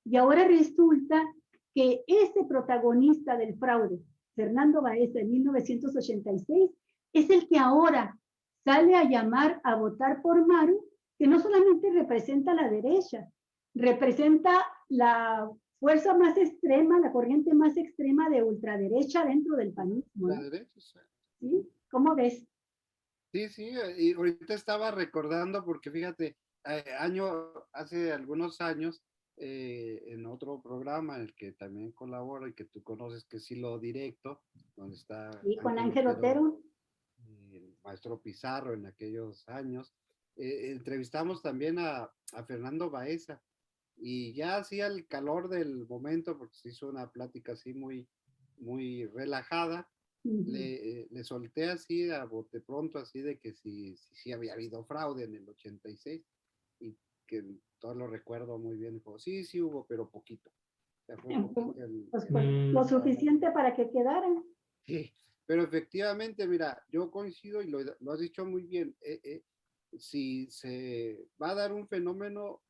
Y ahora resulta que ese protagonista del fraude, Fernando Baeza, en 1986, es el que ahora sale a llamar a votar por Maru, que no solamente representa a la derecha, representa la fuerza más extrema, la corriente más extrema de ultraderecha dentro del panismo. La derecha, ¿Sí? ¿Cómo ves? Sí, sí, y ahorita estaba recordando porque fíjate, hace algunos años, en otro programa en el que también colaboro y que tú conoces, que es Hilo Directo, donde está Sí, con Ángel Otero. El maestro Pizarro en aquellos años, entrevistamos también a Fernando Baeza y ya hacía el calor del momento porque se hizo una plática así muy relajada. Le solté así a bote pronto, así de que sí había habido fraude en el 86 y que todo lo recuerdo muy bien. Dijo, sí hubo, pero poquito. O sea, fue poquito pues, lo suficiente para que quedaran. Sí, pero efectivamente, mira, yo coincido y lo has dicho muy bien. Si se va a dar un fenómeno,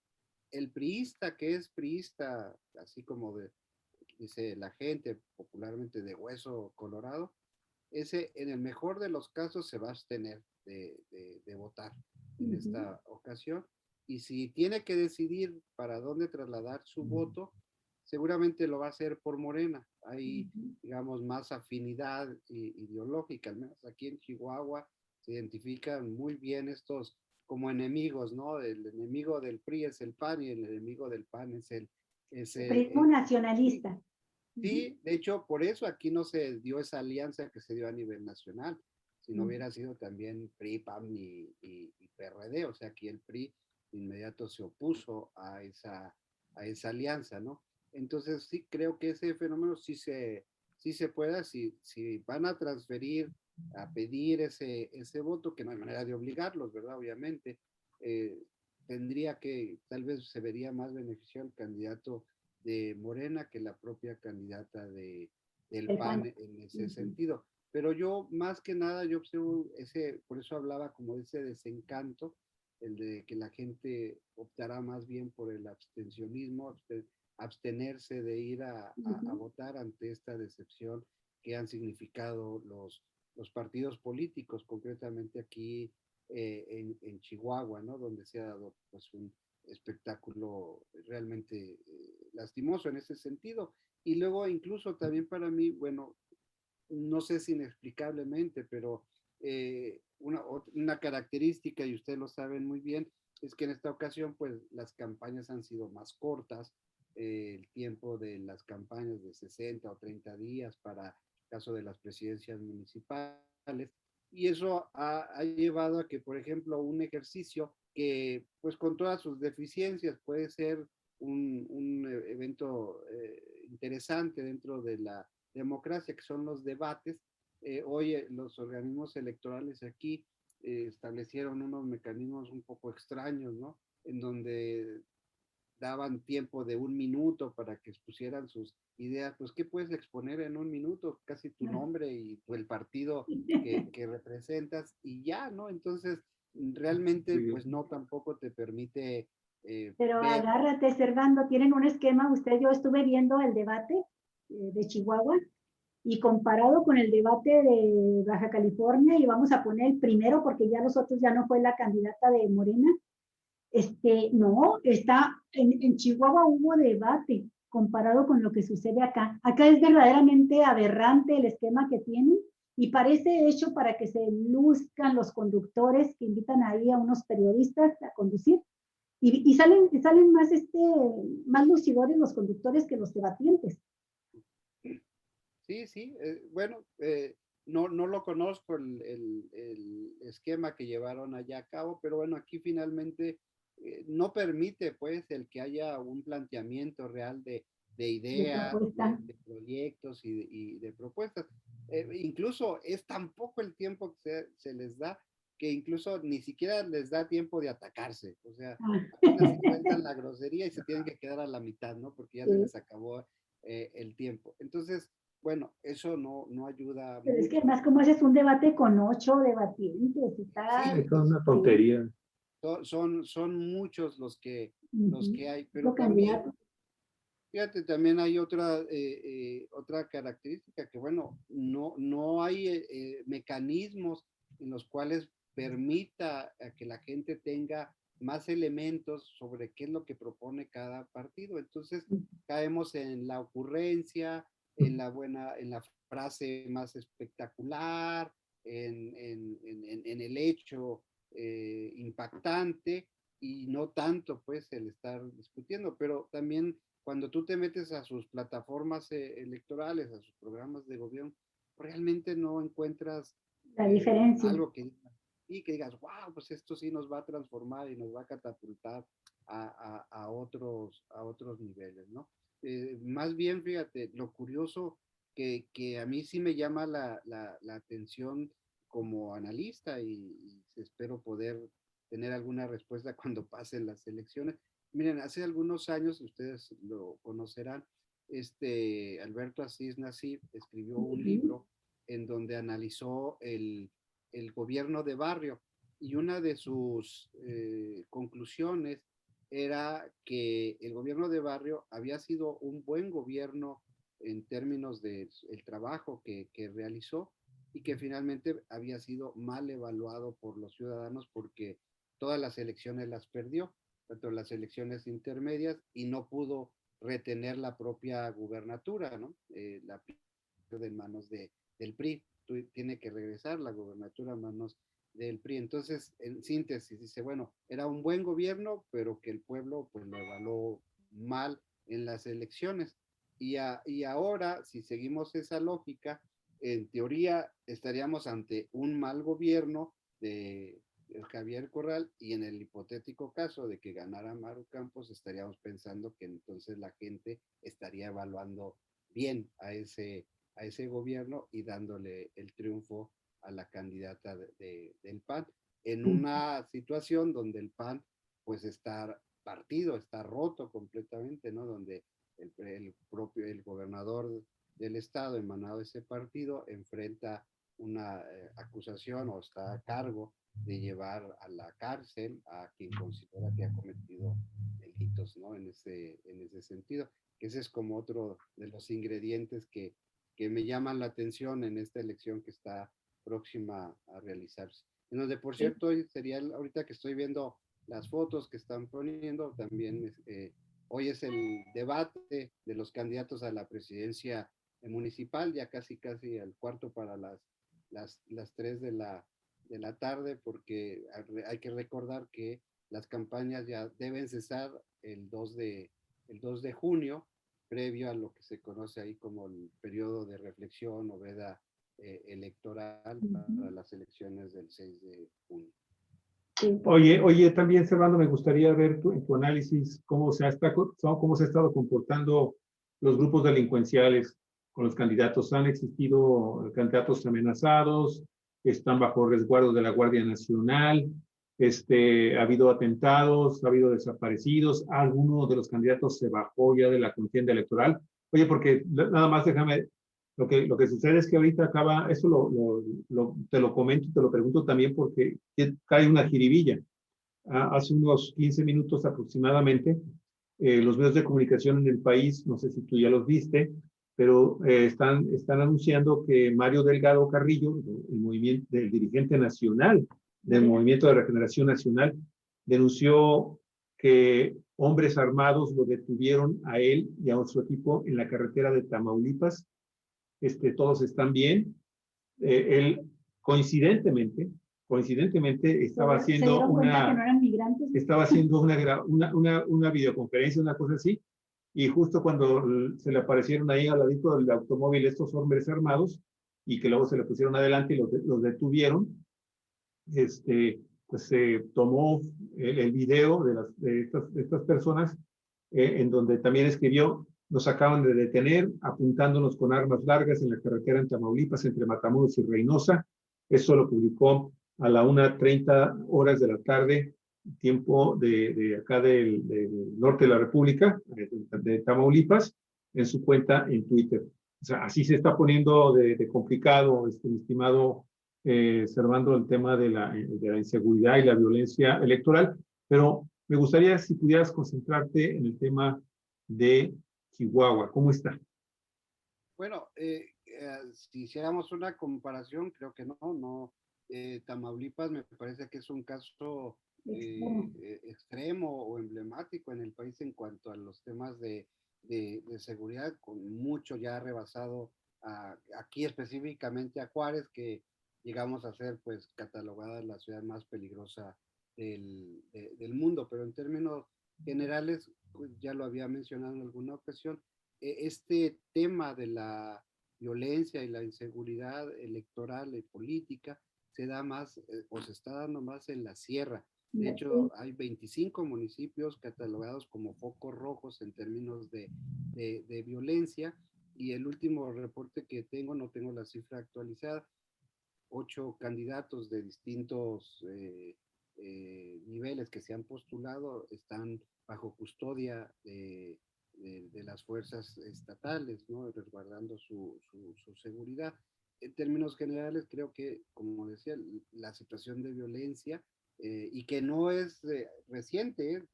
el priista que es priista, así como dice la gente popularmente de hueso colorado, ese en el mejor de los casos se va a abstener de votar en esta ocasión. Y si tiene que decidir para dónde trasladar su voto, seguramente lo va a hacer por Morena. Hay, digamos, más afinidad ideológica, al menos aquí en Chihuahua se identifican muy bien estos como enemigos, ¿no? El enemigo del PRI es el PAN y el enemigo del PAN es el PRI nacionalista. Sí, de hecho, por eso aquí no se dio esa alianza que se dio a nivel nacional, si no hubiera sido también PRI, PAN y PRD, o sea, aquí el PRI de inmediato se opuso a esa alianza, ¿no? Entonces sí creo que ese fenómeno sí se pueda, si van a transferir, a pedir ese voto, que no hay manera de obligarlos, ¿verdad? Obviamente, tendría que, tal vez se vería más beneficiado el candidato de Morena que la propia candidata del PAN en ese sentido. Pero yo, más que nada, yo observo por eso hablaba como de ese desencanto, el de que la gente optará más bien por el abstencionismo, abstenerse de ir a votar ante esta decepción que han significado los partidos políticos, concretamente aquí en Chihuahua, ¿no? Donde se ha dado pues un espectáculo realmente lastimoso en ese sentido. Y luego incluso también para mí, bueno, no sé si inexplicablemente, pero una característica, y ustedes lo saben muy bien, es que en esta ocasión pues las campañas han sido más cortas, el tiempo de las campañas de 60 o 30 días para el caso de las presidencias municipales, y eso ha llevado a que, por ejemplo, un ejercicio que pues con todas sus deficiencias puede ser un evento interesante dentro de la democracia, que son los debates. Hoy los organismos electorales aquí establecieron unos mecanismos un poco extraños, ¿no? En donde daban tiempo de 1 minuto para que expusieran sus ideas. Pues, ¿qué puedes exponer en 1 minuto? Casi tu nombre y el partido que representas y ya, ¿no? Entonces, realmente, Sí. pues no tampoco te permite Pero ver. agárrate, Servando, tienen un esquema. Yo estuve viendo el debate de Chihuahua y comparado con el debate de Baja California, y vamos a poner el primero porque ya los otros ya no fue la candidata de Morena. No, en Chihuahua hubo debate comparado con lo que sucede acá. Acá es verdaderamente aberrante el esquema que tienen y parece hecho para que se luzcan los conductores que invitan ahí a unos periodistas a conducir y salen más lucidores los conductores que los debatientes. Sí, sí, bueno, no lo conozco el esquema que llevaron allá a cabo, pero bueno, aquí finalmente no permite pues el que haya un planteamiento real de De ideas, propuesta. de proyectos y de propuestas. Incluso es tan poco el tiempo que se les da que incluso ni siquiera les da tiempo de atacarse, o sea, apenas se cuentan la grosería y se tienen que quedar a la mitad, ¿no? Porque ya se les acabó el tiempo. Entonces, bueno, eso no ayuda Pero es que mucho. además como haces un debate con 8 debatientes, Sí, Es una tontería. son muchos los que hay, pero los también, candidatos. fíjate, también hay otra característica que, bueno, no hay mecanismos en los cuales permita a que la gente tenga más elementos sobre qué es lo que propone cada partido. Entonces, caemos en la ocurrencia, en la frase más espectacular, en el hecho impactante y no tanto pues el estar discutiendo, pero también cuando tú te metes a sus plataformas electorales, a sus programas de gobierno, realmente no encuentras La diferencia. algo que digas, wow, pues esto sí nos va a transformar y nos va a catapultar a otros niveles, ¿no? Más bien, fíjate, lo curioso que a mí sí me llama la atención como analista y espero poder tener alguna respuesta cuando pasen las elecciones. Miren, hace algunos años, ustedes lo conocerán, Alberto Asís Nasif escribió un libro en donde analizó el gobierno de barrio y una de sus conclusiones era que el gobierno de barrio había sido un buen gobierno en términos del trabajo que realizó y que finalmente había sido mal evaluado por los ciudadanos porque todas las elecciones las perdió, tanto las elecciones intermedias, y no pudo retener la propia gubernatura, ¿no? La pierde en manos del PRI, tiene que regresar la gubernatura a manos del PRI. Entonces, en síntesis, dice, bueno, era un buen gobierno, pero que el pueblo pues lo evaluó mal en las elecciones. Y ahora, si seguimos esa lógica, en teoría estaríamos ante un mal gobierno de Javier Corral y en el hipotético caso de que ganara Maru Campos estaríamos pensando que entonces la gente estaría evaluando bien a ese gobierno y dándole el triunfo a la candidata del PAN en una situación donde el PAN pues está partido, está roto completamente, ¿no? Donde el gobernador del estado emanado de ese partido enfrenta una acusación o está a cargo de llevar a la cárcel a quien considera que ha cometido delitos, ¿no? En ese sentido. Ese es como otro de los ingredientes que me llaman la atención en esta elección que está próxima a realizarse. En donde, por cierto, hoy sería, ahorita que estoy viendo las fotos que están poniendo, también hoy es el debate de los candidatos a la presidencia municipal, ya casi al cuarto para las 3 de la tarde, porque hay que recordar que las campañas ya deben cesar el 2 de junio, previo a lo que se conoce ahí como el periodo de reflexión o veda electoral para las elecciones del 6 de junio. Oye, también, Servando, me gustaría ver en tu análisis cómo se ha estado comportando los grupos delincuenciales con los candidatos. ¿Han existido candidatos amenazados? ¿Están bajo resguardo de la Guardia Nacional? ¿Ha habido atentados? ¿Ha habido desaparecidos? ¿Alguno de los candidatos se bajó ya de la contienda electoral? Oye, porque nada más déjame, lo que sucede es que ahorita acaba, eso te lo comento y te lo pregunto también porque cae una jiribilla. Hace unos 15 minutos aproximadamente, los medios de comunicación en el país, no sé si tú ya los viste, pero están anunciando que Mario Delgado Carrillo, el dirigente nacional del Movimiento de Regeneración Nacional, denunció que hombres armados lo detuvieron a él y a su equipo en la carretera de Tamaulipas. Todos están bien. Él coincidentemente estaba haciendo una videoconferencia, una cosa así, y justo cuando se le aparecieron ahí al ladito del automóvil estos hombres armados, y que luego se le pusieron adelante y los detuvieron, pues se tomó el video de estas personas, en donde también escribió: nos acaban de detener apuntándonos con armas largas en la carretera en Tamaulipas, entre Matamoros y Reynosa. Eso lo publicó a la 1:30 de la tarde, tiempo de acá del norte de la República, de Tamaulipas, en su cuenta en Twitter. O sea, así se está poniendo de complicado, mi estimado Servando, el tema de la inseguridad y la violencia electoral. Pero me gustaría si pudieras concentrarte en el tema de Chihuahua. ¿Cómo está? Bueno, si hiciéramos una comparación, creo que no. Tamaulipas me parece que es un caso extremo o emblemático en el país en cuanto a los temas de seguridad, con mucho ya rebasado aquí específicamente a Juárez, que llegamos a ser pues catalogada la ciudad más peligrosa del mundo, pero en términos generales, pues, ya lo había mencionado en alguna ocasión, este tema de la violencia y la inseguridad electoral y política se da más o se está dando más en la sierra. De hecho, hay 25 municipios catalogados como focos rojos en términos de violencia, y el último reporte que tengo, no tengo la cifra actualizada, 8 candidatos de distintos niveles que se han postulado están bajo custodia de las fuerzas estatales, ¿no? Resguardando su seguridad. En términos generales, creo que, como decía, la situación de violencia, y que no es reciente,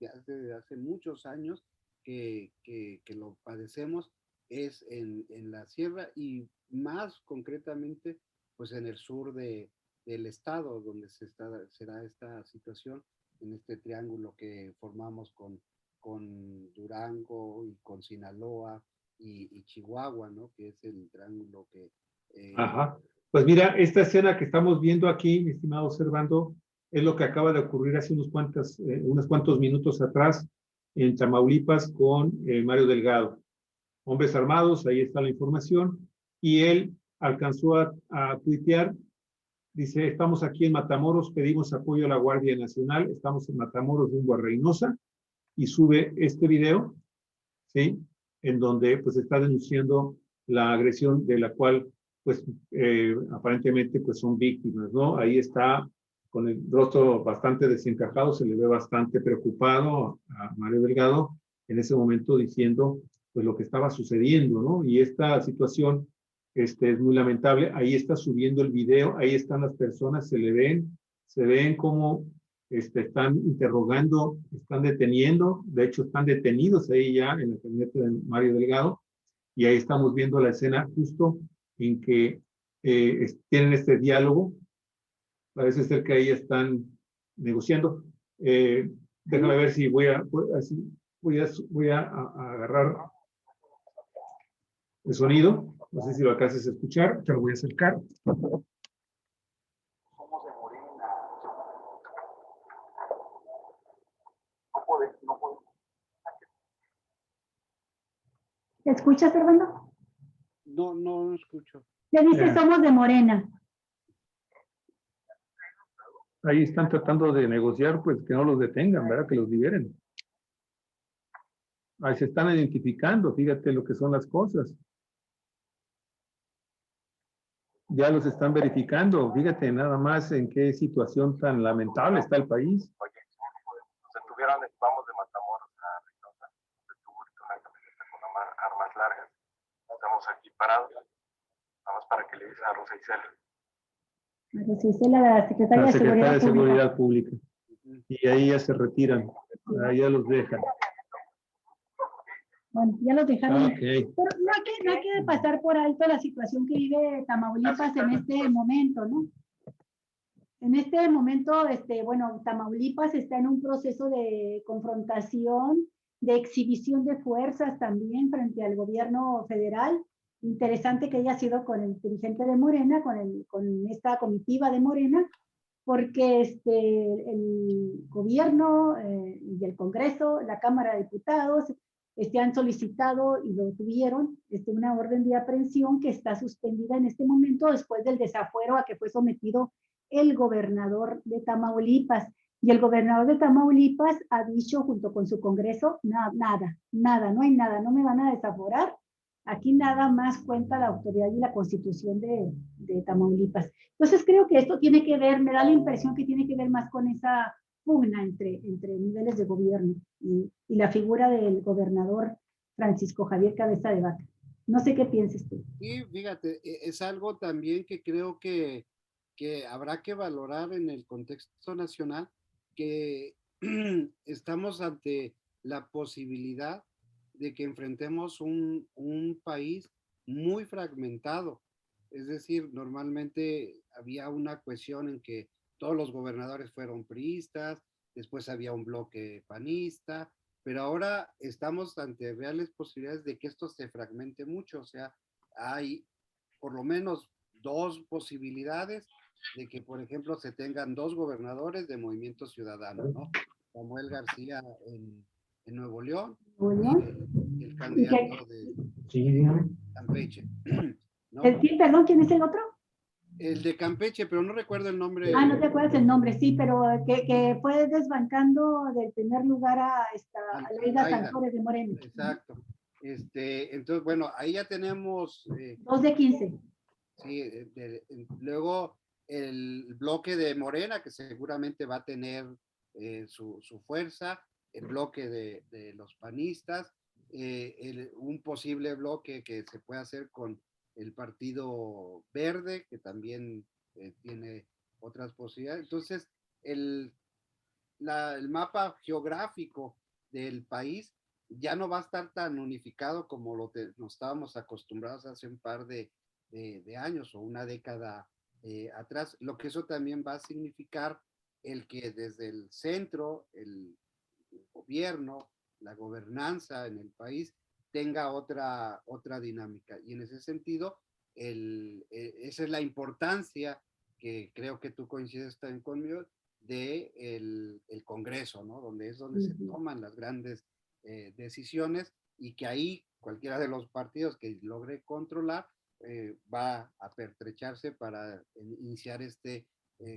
hace muchos años que lo padecemos, es en la sierra, y más concretamente pues en el sur del estado, donde se da esta situación, en este triángulo que formamos con Durango y con Sinaloa y Chihuahua, ¿no? Que es el triángulo que... Ajá. Pues mira, esta escena que estamos viendo aquí, mi estimado Servando, es lo que acaba de ocurrir hace unos cuantos minutos atrás en Tamaulipas con Mario Delgado. Hombres armados, ahí está la información, y él alcanzó a tuitear, dice: estamos aquí en Matamoros, pedimos apoyo a la Guardia Nacional, estamos en Matamoros rumbo a Reynosa, y sube este video, ¿sí? En donde pues está denunciando la agresión de la cual pues aparentemente pues son víctimas, ¿no? Ahí está con el rostro bastante desencajado, se le ve bastante preocupado a Mario Delgado en ese momento, diciendo pues lo que estaba sucediendo, ¿no? Y esta situación es muy lamentable. Ahí está subiendo el video, ahí están las personas, se ven como están interrogando, están deteniendo, de hecho están detenidos ahí ya en el gabinete de Mario Delgado, y ahí estamos viendo la escena justo en que tienen este diálogo. Parece ser que ahí están negociando. Déjame ver si voy a agarrar el sonido. No sé si lo alcances a escuchar, te lo voy a acercar. ¿Escuchas, Servando? No, no escucho. Le dice, somos de Morena. Ahí están tratando de negociar, pues que no los detengan, ¿verdad? Que los liberen. Ahí se están identificando, fíjate lo que son las cosas. Ya los están verificando, fíjate nada más en qué situación tan lamentable está el país. Oye, nos detuvieron, vamos de Matamoros a Reynosa, nos detuvo una camioneta con armas largas. Estamos aquí parados, vamos para que le digan a Rosa Isela. Rosa Isela, la secretaria, La secretaria de Pública. Seguridad Pública. Y ahí ya se retiran, ahí ya los dejan. Bueno, ya los dejaron. Okay. Pero no hay que pasar por alto la situación que vive Tamaulipas en este momento, ¿no? En este momento, bueno, Tamaulipas está en un proceso de confrontación, de exhibición de fuerzas también frente al gobierno federal. Interesante que haya sido con el dirigente de Morena, con esta comitiva de Morena, porque el gobierno y el Congreso, la Cámara de Diputados, han solicitado y lo tuvieron una orden de aprehensión que está suspendida en este momento después del desafuero a que fue sometido el gobernador de Tamaulipas. Y el gobernador de Tamaulipas ha dicho junto con su Congreso, nada, no hay nada, no me van a desaforar. Aquí nada más cuenta la autoridad y la constitución de Tamaulipas. Entonces creo que esto tiene que ver, me da la impresión que tiene que ver más con esa pugna entre niveles de gobierno y la figura del gobernador Francisco Javier Cabeza de Vaca. No sé qué pienses tú. Y fíjate, es algo también que creo que habrá que valorar en el contexto nacional, que estamos ante la posibilidad de que enfrentemos un país muy fragmentado. Es decir, normalmente había una cuestión en que todos los gobernadores fueron priistas, después había un bloque panista, pero ahora estamos ante reales posibilidades de que esto se fragmente mucho. O sea, hay por lo menos dos posibilidades de que, por ejemplo, se tengan dos gobernadores de Movimiento Ciudadano, ¿no? Samuel García en Nuevo León y el candidato de Campeche, ¿no? Perdón, ¿quién es el otro? El de Campeche, pero no recuerdo el nombre. No te acuerdas el nombre, sí, pero que fue desbancando del primer lugar a Aleida Sansores de Moreno. Exacto. Entonces, bueno, ahí ya tenemos... 2 de 15. Sí, luego el bloque de Morena, que seguramente va a tener su fuerza, el bloque de los panistas, un posible bloque que se puede hacer con el Partido Verde, que también tiene otras posibilidades. Entonces, el mapa geográfico del país ya no va a estar tan unificado como nos estábamos acostumbrados hace un par de años o una década atrás, lo que eso también va a significar el que desde el centro, el gobierno, la gobernanza en el país tenga otra dinámica. Y en ese sentido, esa es la importancia que creo que tú coincides también conmigo, de el Congreso, ¿no? Donde se toman las grandes decisiones, y que ahí cualquiera de los partidos que logre controlar va a pertrecharse para iniciar este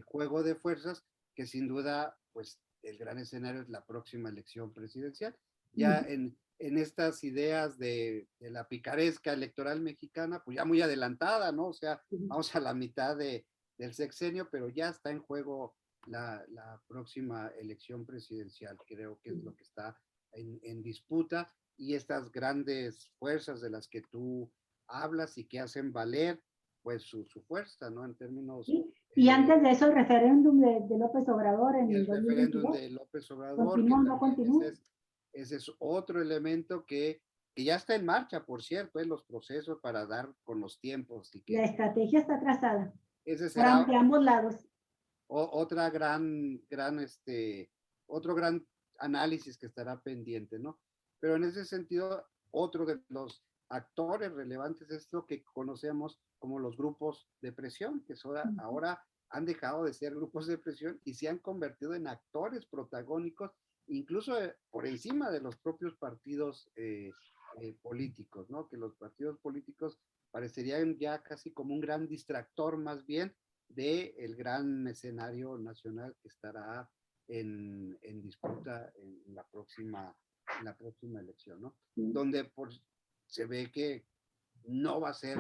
juego de fuerzas, que sin duda, pues el gran escenario es la próxima elección presidencial. Ya en estas ideas de la picaresca electoral mexicana, pues ya muy adelantada, ¿no? O sea, vamos a la mitad del sexenio, pero ya está en juego la próxima elección presidencial. Creo que es lo que está en disputa, y estas grandes fuerzas de las que tú hablas y que hacen valer pues su fuerza, ¿no? En términos Y antes de eso, el referéndum de López Obrador en Y el 2022. referéndum de López Obrador, ¿Continúa o no también continúa? ese es otro elemento que ya está en marcha, por cierto, en los procesos para dar con los tiempos. Y que La estrategia está trazada ese para será de ambos lados. otra otro gran análisis que estará pendiente, ¿no? Pero en ese sentido, otro de los actores relevantes es lo que conocemos como los grupos de presión, que ahora han dejado de ser grupos de presión y se han convertido en actores protagónicos, incluso por encima de los propios partidos políticos, ¿no? Que los partidos políticos parecerían ya casi como un gran distractor más bien del gran escenario nacional que estará en disputa en la próxima elección, ¿no? Donde se ve que no va a ser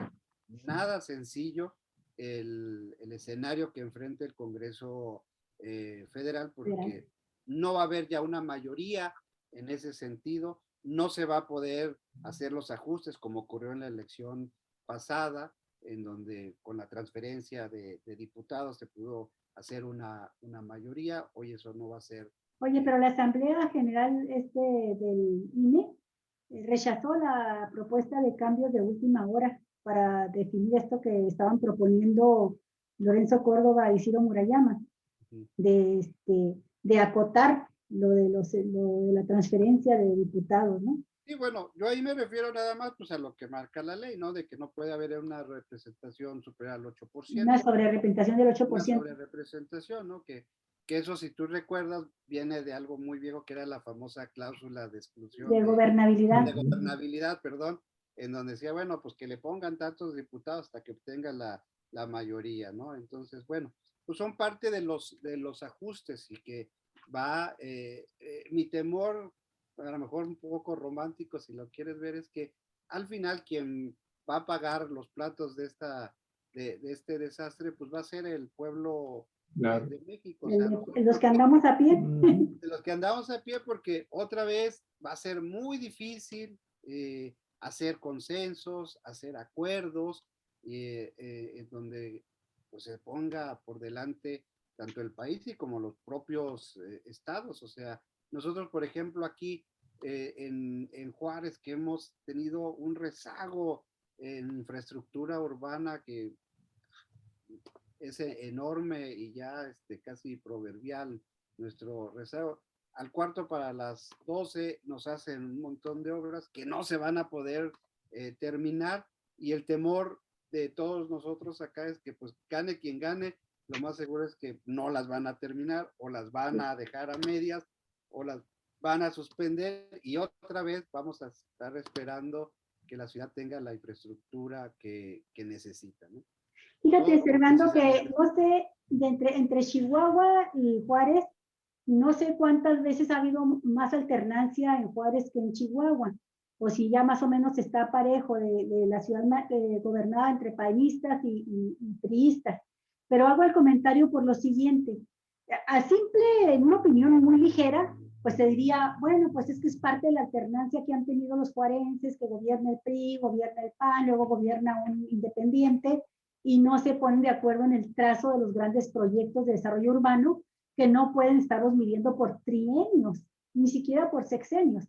nada sencillo el escenario que enfrenta el Congreso Federal, porque no va a haber ya una mayoría en ese sentido, no se va a poder hacer los ajustes como ocurrió en la elección pasada, en donde con la transferencia de diputados se pudo hacer una mayoría. Hoy eso no va a ser. Oye, pero la Asamblea General del INE rechazó la propuesta de cambios de última hora para definir esto que estaban proponiendo Lorenzo Córdoba y Ciro Murayama, de acotar lo de la transferencia de diputados, ¿no? Sí, bueno, yo ahí me refiero nada más pues a lo que marca la ley, ¿no? De que no puede haber una representación superior al 8%. Una sobrerepresentación del 8%. Una sobrerepresentación, ¿no? Que eso, si tú recuerdas, viene de algo muy viejo que era la famosa cláusula de exclusión. De gobernabilidad. De gobernabilidad, perdón, en donde decía, bueno, pues que le pongan tantos diputados hasta que obtenga la mayoría, ¿no? Entonces, bueno, pues son parte de los ajustes y que va, mi temor, a lo mejor un poco romántico si lo quieres ver, es que al final quien va a pagar los platos de este desastre, pues va a ser el pueblo de México. O sea, los que andamos a pie. De los que andamos a pie, porque otra vez va a ser muy difícil hacer consensos, hacer acuerdos, en donde pues, se ponga por delante tanto el país y como los propios estados. O sea, nosotros, por ejemplo, aquí en Juárez, que hemos tenido un rezago en infraestructura urbana que es enorme y ya casi proverbial nuestro rezago. Al cuarto para las 12 nos hacen un montón de obras que no se van a poder terminar, y el temor de todos nosotros acá es que pues gane quien gane, lo más seguro es que no las van a terminar o las van a dejar a medias o las van a suspender, y otra vez vamos a estar esperando que la ciudad tenga la infraestructura que necesita, ¿no? Fíjate, Servando, que no sé, entre Chihuahua y Juárez, no sé cuántas veces ha habido más alternancia en Juárez que en Chihuahua, o si ya más o menos está parejo de la ciudad gobernada entre panistas y priistas. Pero hago el comentario por lo siguiente. A simple, en una opinión muy ligera, pues se diría, bueno, pues es que es parte de la alternancia que han tenido los juarenses, que gobierna el PRI, gobierna el PAN, luego gobierna un independiente, y no se ponen de acuerdo en el trazo de los grandes proyectos de desarrollo urbano, que no pueden estarlos midiendo por trienios, ni siquiera por sexenios.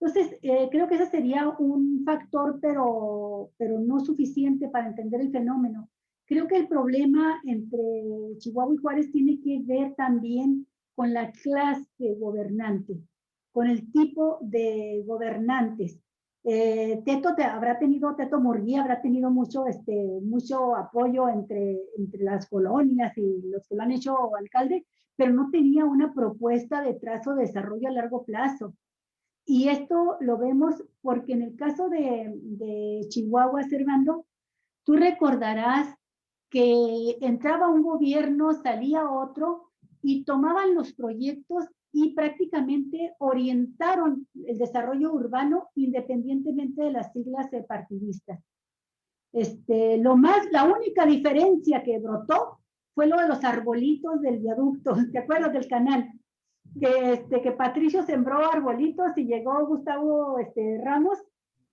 Entonces, creo que ese sería un factor, pero no suficiente para entender el fenómeno. Creo que el problema entre Chihuahua y Juárez tiene que ver también con la clase gobernante, con el tipo de gobernantes. Teto Murguía habrá tenido mucho apoyo entre las colonias y los que lo han hecho alcalde, pero no tenía una propuesta de trazo de desarrollo a largo plazo. Y esto lo vemos porque en el caso de Chihuahua, Servando, tú recordarás que entraba un gobierno, salía otro, y tomaban los proyectos y prácticamente orientaron el desarrollo urbano independientemente de las siglas partidistas. La única diferencia que brotó fue lo de los arbolitos del viaducto, ¿te acuerdas del canal? Que Patricio sembró arbolitos y llegó Gustavo Ramos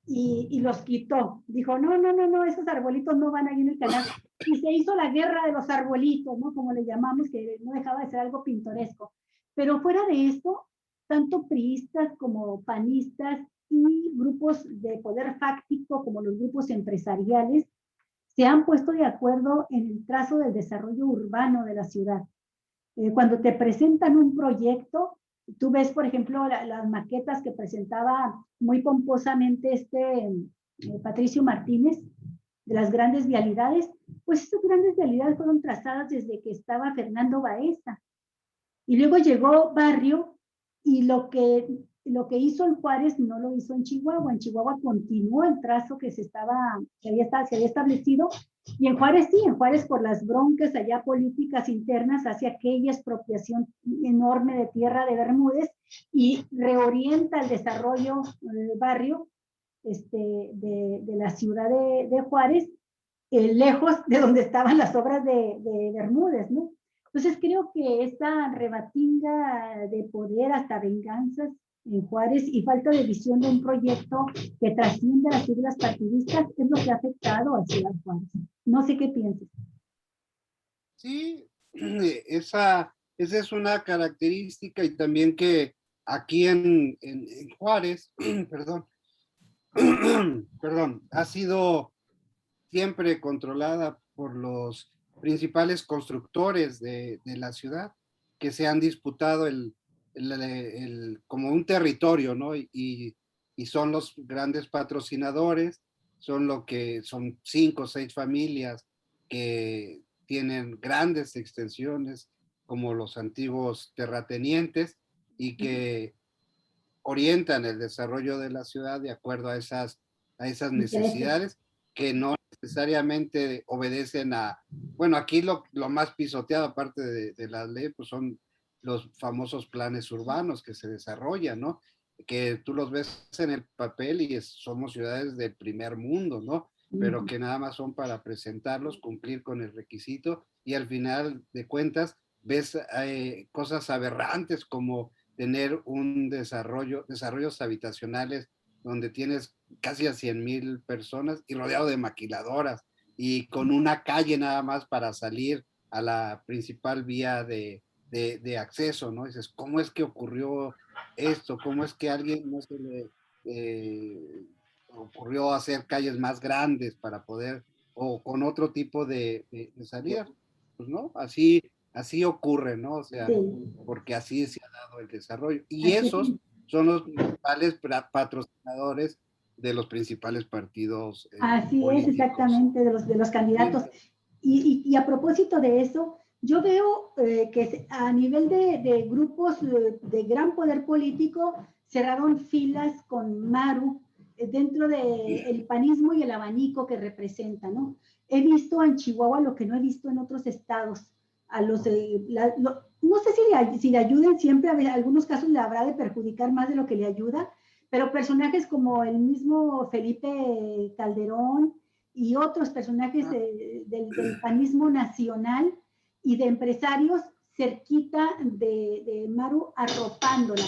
y los quitó. Dijo, no, esos arbolitos no van ahí en el canal. y se hizo la guerra de los arbolitos, ¿no? Como le llamamos, que no dejaba de ser algo pintoresco. Pero fuera de esto, tanto priistas como panistas y grupos de poder fáctico como los grupos empresariales se han puesto de acuerdo en el trazo del desarrollo urbano de la ciudad. Cuando te presentan un proyecto, tú ves, por ejemplo, las maquetas que presentaba muy pomposamente Patricio Martínez, de las grandes vialidades, pues esas grandes vialidades fueron trazadas desde que estaba Fernando Baeza. Y luego llegó Barrio y lo que hizo en Juárez no lo hizo en Chihuahua. En Chihuahua continuó el trazo que se había establecido. Y en Juárez sí, en Juárez por las broncas allá políticas internas hace aquella expropiación enorme de tierra de Bermúdez y reorienta el desarrollo del barrio de la ciudad de Juárez, lejos de donde estaban las obras de Bermúdez, ¿no? Entonces creo que esta rebatinga de poder hasta venganzas en Juárez y falta de visión de un proyecto que trasciende las siglas partidistas es lo que ha afectado a Ciudad Juárez. No sé qué piensas. Sí, esa es una característica y también que aquí en Juárez, perdón, perdón, ha sido siempre controlada por los principales constructores de la ciudad que se han disputado como un territorio, ¿no? Y son los grandes patrocinadores, son 5 o 6 familias que tienen grandes extensiones como los antiguos terratenientes y que orientan el desarrollo de la ciudad de acuerdo a esas necesidades que no necesariamente obedecen bueno, aquí lo más pisoteado aparte de la ley, pues son los famosos planes urbanos que se desarrollan, ¿no? Que tú los ves en el papel y somos ciudades del primer mundo, ¿no? Pero que nada más son para presentarlos, cumplir con el requisito y al final de cuentas ves cosas aberrantes como tener un desarrollos habitacionales donde tienes casi a 100,000 personas y rodeado de maquiladoras y con una calle nada más para salir a la principal vía de acceso, ¿no? Dices, ¿cómo es que ocurrió esto? ¿Cómo es que a alguien no se le ocurrió hacer calles más grandes para poder, o con otro tipo de salida? Pues no, así ocurre, ¿no? O sea, Sí. porque así se ha dado el desarrollo. Y esos son los principales patrocinadores de los principales partidos Así políticos. es, exactamente, de los candidatos. Y a propósito de eso, yo veo que a nivel de grupos de gran poder político cerraron filas con Maru dentro del panismo y el abanico que representa, ¿no? He visto en Chihuahua lo que no he visto en otros estados. No sé si le ayuden siempre, en algunos casos le habrá de perjudicar más de lo que le ayuda, pero personajes como el mismo Felipe Calderón y otros personajes del panismo nacional y de empresarios cerquita de Maru arropándola.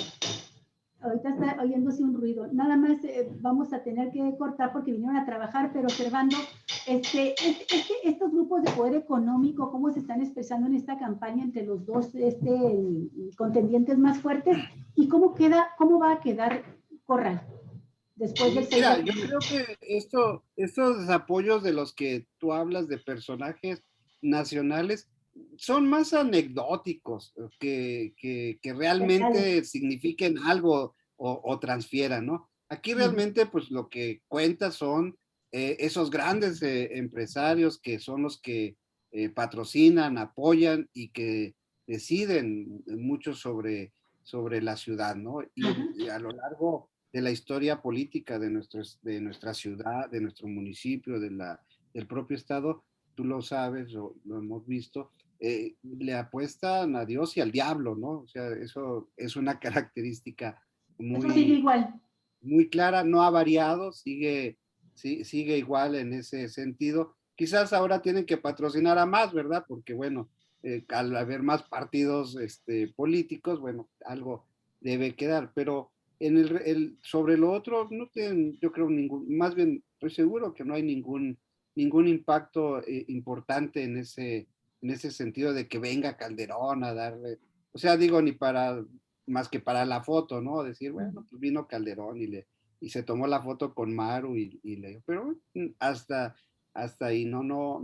Ahorita está oyéndose un ruido. Nada más vamos a tener que cortar porque vinieron a trabajar, pero observando estos grupos de poder económico, cómo se están expresando en esta campaña entre los dos contendientes más fuertes y cómo va a quedar Corral después del 6 de Mira, yo creo que estos apoyos de los que tú hablas de personajes nacionales son más anecdóticos que realmente signifiquen algo o transfieran, ¿no? Aquí realmente pues lo que cuenta son esos grandes empresarios que son los que patrocinan, apoyan y que deciden mucho sobre la ciudad, ¿no? Y a lo largo de la historia política de nuestra ciudad, de nuestro municipio, del propio estado, tú lo sabes, lo hemos visto, le apuestan a Dios y al diablo, ¿no? O sea, eso es una característica eso sigue igual. muy clara, no ha variado, sigue igual en ese sentido. Quizás ahora tienen que patrocinar a más, ¿verdad? Porque bueno, al haber más partidos políticos, bueno, algo debe quedar, pero sobre lo otro no tienen, yo creo, más bien estoy seguro que no hay ningún ningún impacto importante en ese sentido de que venga Calderón a darle, o sea, digo, ni para, más que para la foto, ¿no? Decir, bueno, pues vino Calderón y se tomó la foto con Maru pero hasta ahí, no,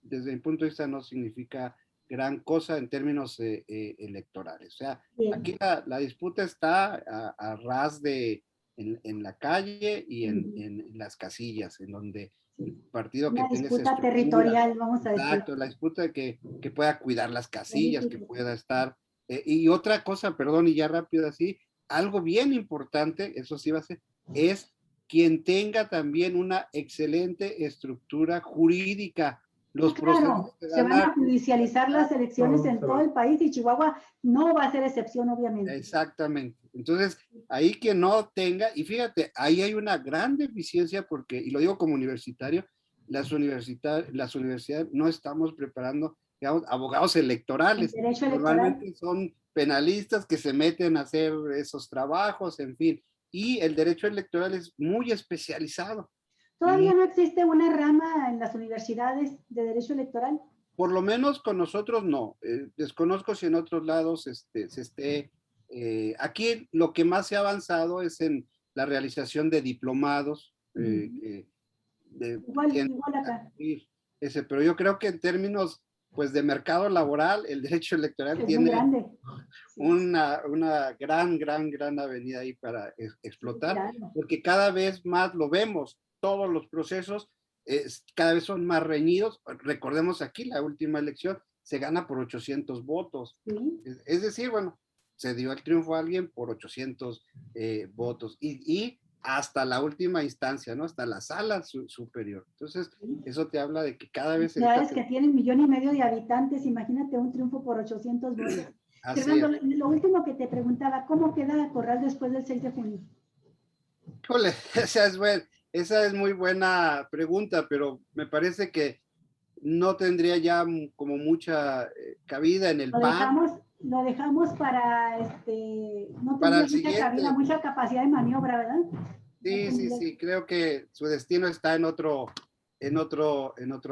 desde mi punto de vista no significa gran cosa en términos electorales. O sea, Bien. aquí la disputa está a ras en la calle y en las casillas, en donde el partido que Una tenga disputa esa territorial, vamos a decir. exacto, la disputa de que pueda cuidar las casillas, que pueda estar. Y otra cosa, perdón, y ya rápido así, algo bien importante, eso sí va a ser, es quien tenga también una excelente estructura jurídica. Los Claro, se van a judicializar las elecciones en todo el país y Chihuahua no va a ser excepción, obviamente. Exactamente. Entonces, ahí que no tenga, y fíjate, ahí hay una gran deficiencia porque, y lo digo como universitario, las universidades no estamos preparando, digamos, abogados electorales. El derecho electoral. Normalmente son penalistas que se meten a hacer esos trabajos, en fin. Y el derecho electoral es muy especializado. ¿Todavía no existe una rama en las universidades de derecho electoral? Por lo menos con nosotros no. Desconozco si en otros lados se esté... aquí lo que más se ha avanzado es en la realización de diplomados. Igual acá. Pero yo creo que en términos pues, de mercado laboral, el derecho electoral tiene una gran avenida ahí para explotar, claro. Porque cada vez más lo vemos, todos los procesos cada vez son más reñidos. Recordemos aquí, la última elección se gana por 800 votos. ¿Sí? Es decir, bueno, se dio el triunfo a alguien por 800 votos y hasta la última instancia, ¿no? Hasta la sala superior. Entonces, eso te habla de que cada vez... Ciudades que tienen 1,5 millones de habitantes, imagínate un triunfo por 800 votos. Fernando, lo último que te preguntaba, ¿cómo queda Corral después del 6 de junio? Híjole, esa es muy buena pregunta, pero me parece que no tendría ya como mucha cabida en el PAN. Lo dejamos para no tendría mucha cabida, mucha capacidad de maniobra, ¿verdad? Sí, creo que su destino está en otro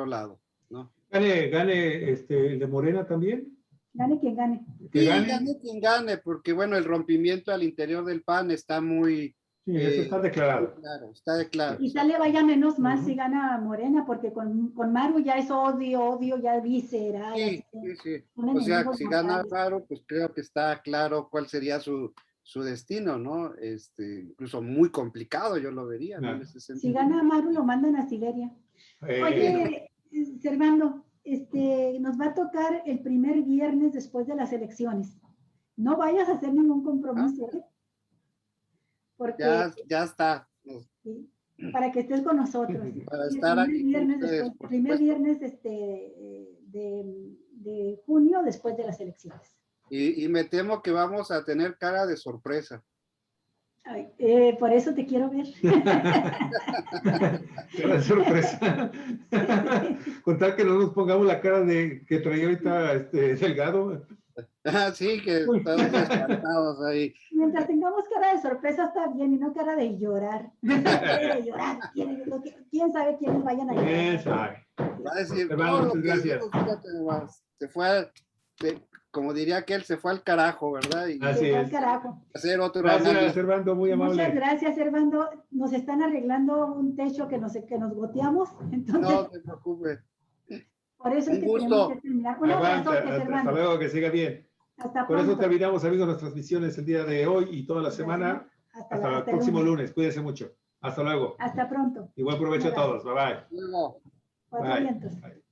lado, ¿no? ¿Gane el de Morena también? Gane quien gane. Gane quien gane, porque bueno, el rompimiento al interior del PAN está muy... Sí, eso está declarado. Claro, está declarado. Quizá le vaya menos mal si gana Morena, porque con Maru ya es odio, ya visceral. Sí. O sea, si gana Maru, pues creo que está claro cuál sería su destino, ¿no? Incluso muy complicado, yo lo vería, ¿no? En ese sentido. Si gana Maru, lo mandan a Siberia. Oye, Servando, nos va a tocar el primer viernes después de las elecciones. No vayas a hacer ningún compromiso, ¿eh? Porque, ya está. ¿sí? Para que estés con nosotros. Para estar aquí. Primer viernes de junio después de las elecciones. Y me temo que vamos a tener cara de sorpresa. Ay, por eso te quiero ver. Cara de sorpresa. Con tal que no nos pongamos la cara de que traía ahorita Delgado. Sí, que estamos espantados ahí. Mientras tengamos cara de sorpresa está bien y no cara de llorar. ¿Quién sabe quiénes vayan a llorar? ¿Quién sabe? Va a decir, gracias. Se fue, como diría aquel, se fue al carajo, ¿verdad? Y así es. Al carajo. Hacer otro gracias, Servando, muy amable. Muchas gracias, Servando. Nos están arreglando un techo que nos goteamos. Entonces, no te preocupes. Por eso es que tenemos que terminar. Un abrazo, hasta luego, que siga bien. Hasta Por eso terminamos, amigos, las transmisiones el día de hoy y toda la semana. Hasta el próximo lunes. Cuídense mucho. Hasta luego. Hasta pronto. Y buen provecho a todos. Bye bye. Luego. Bye.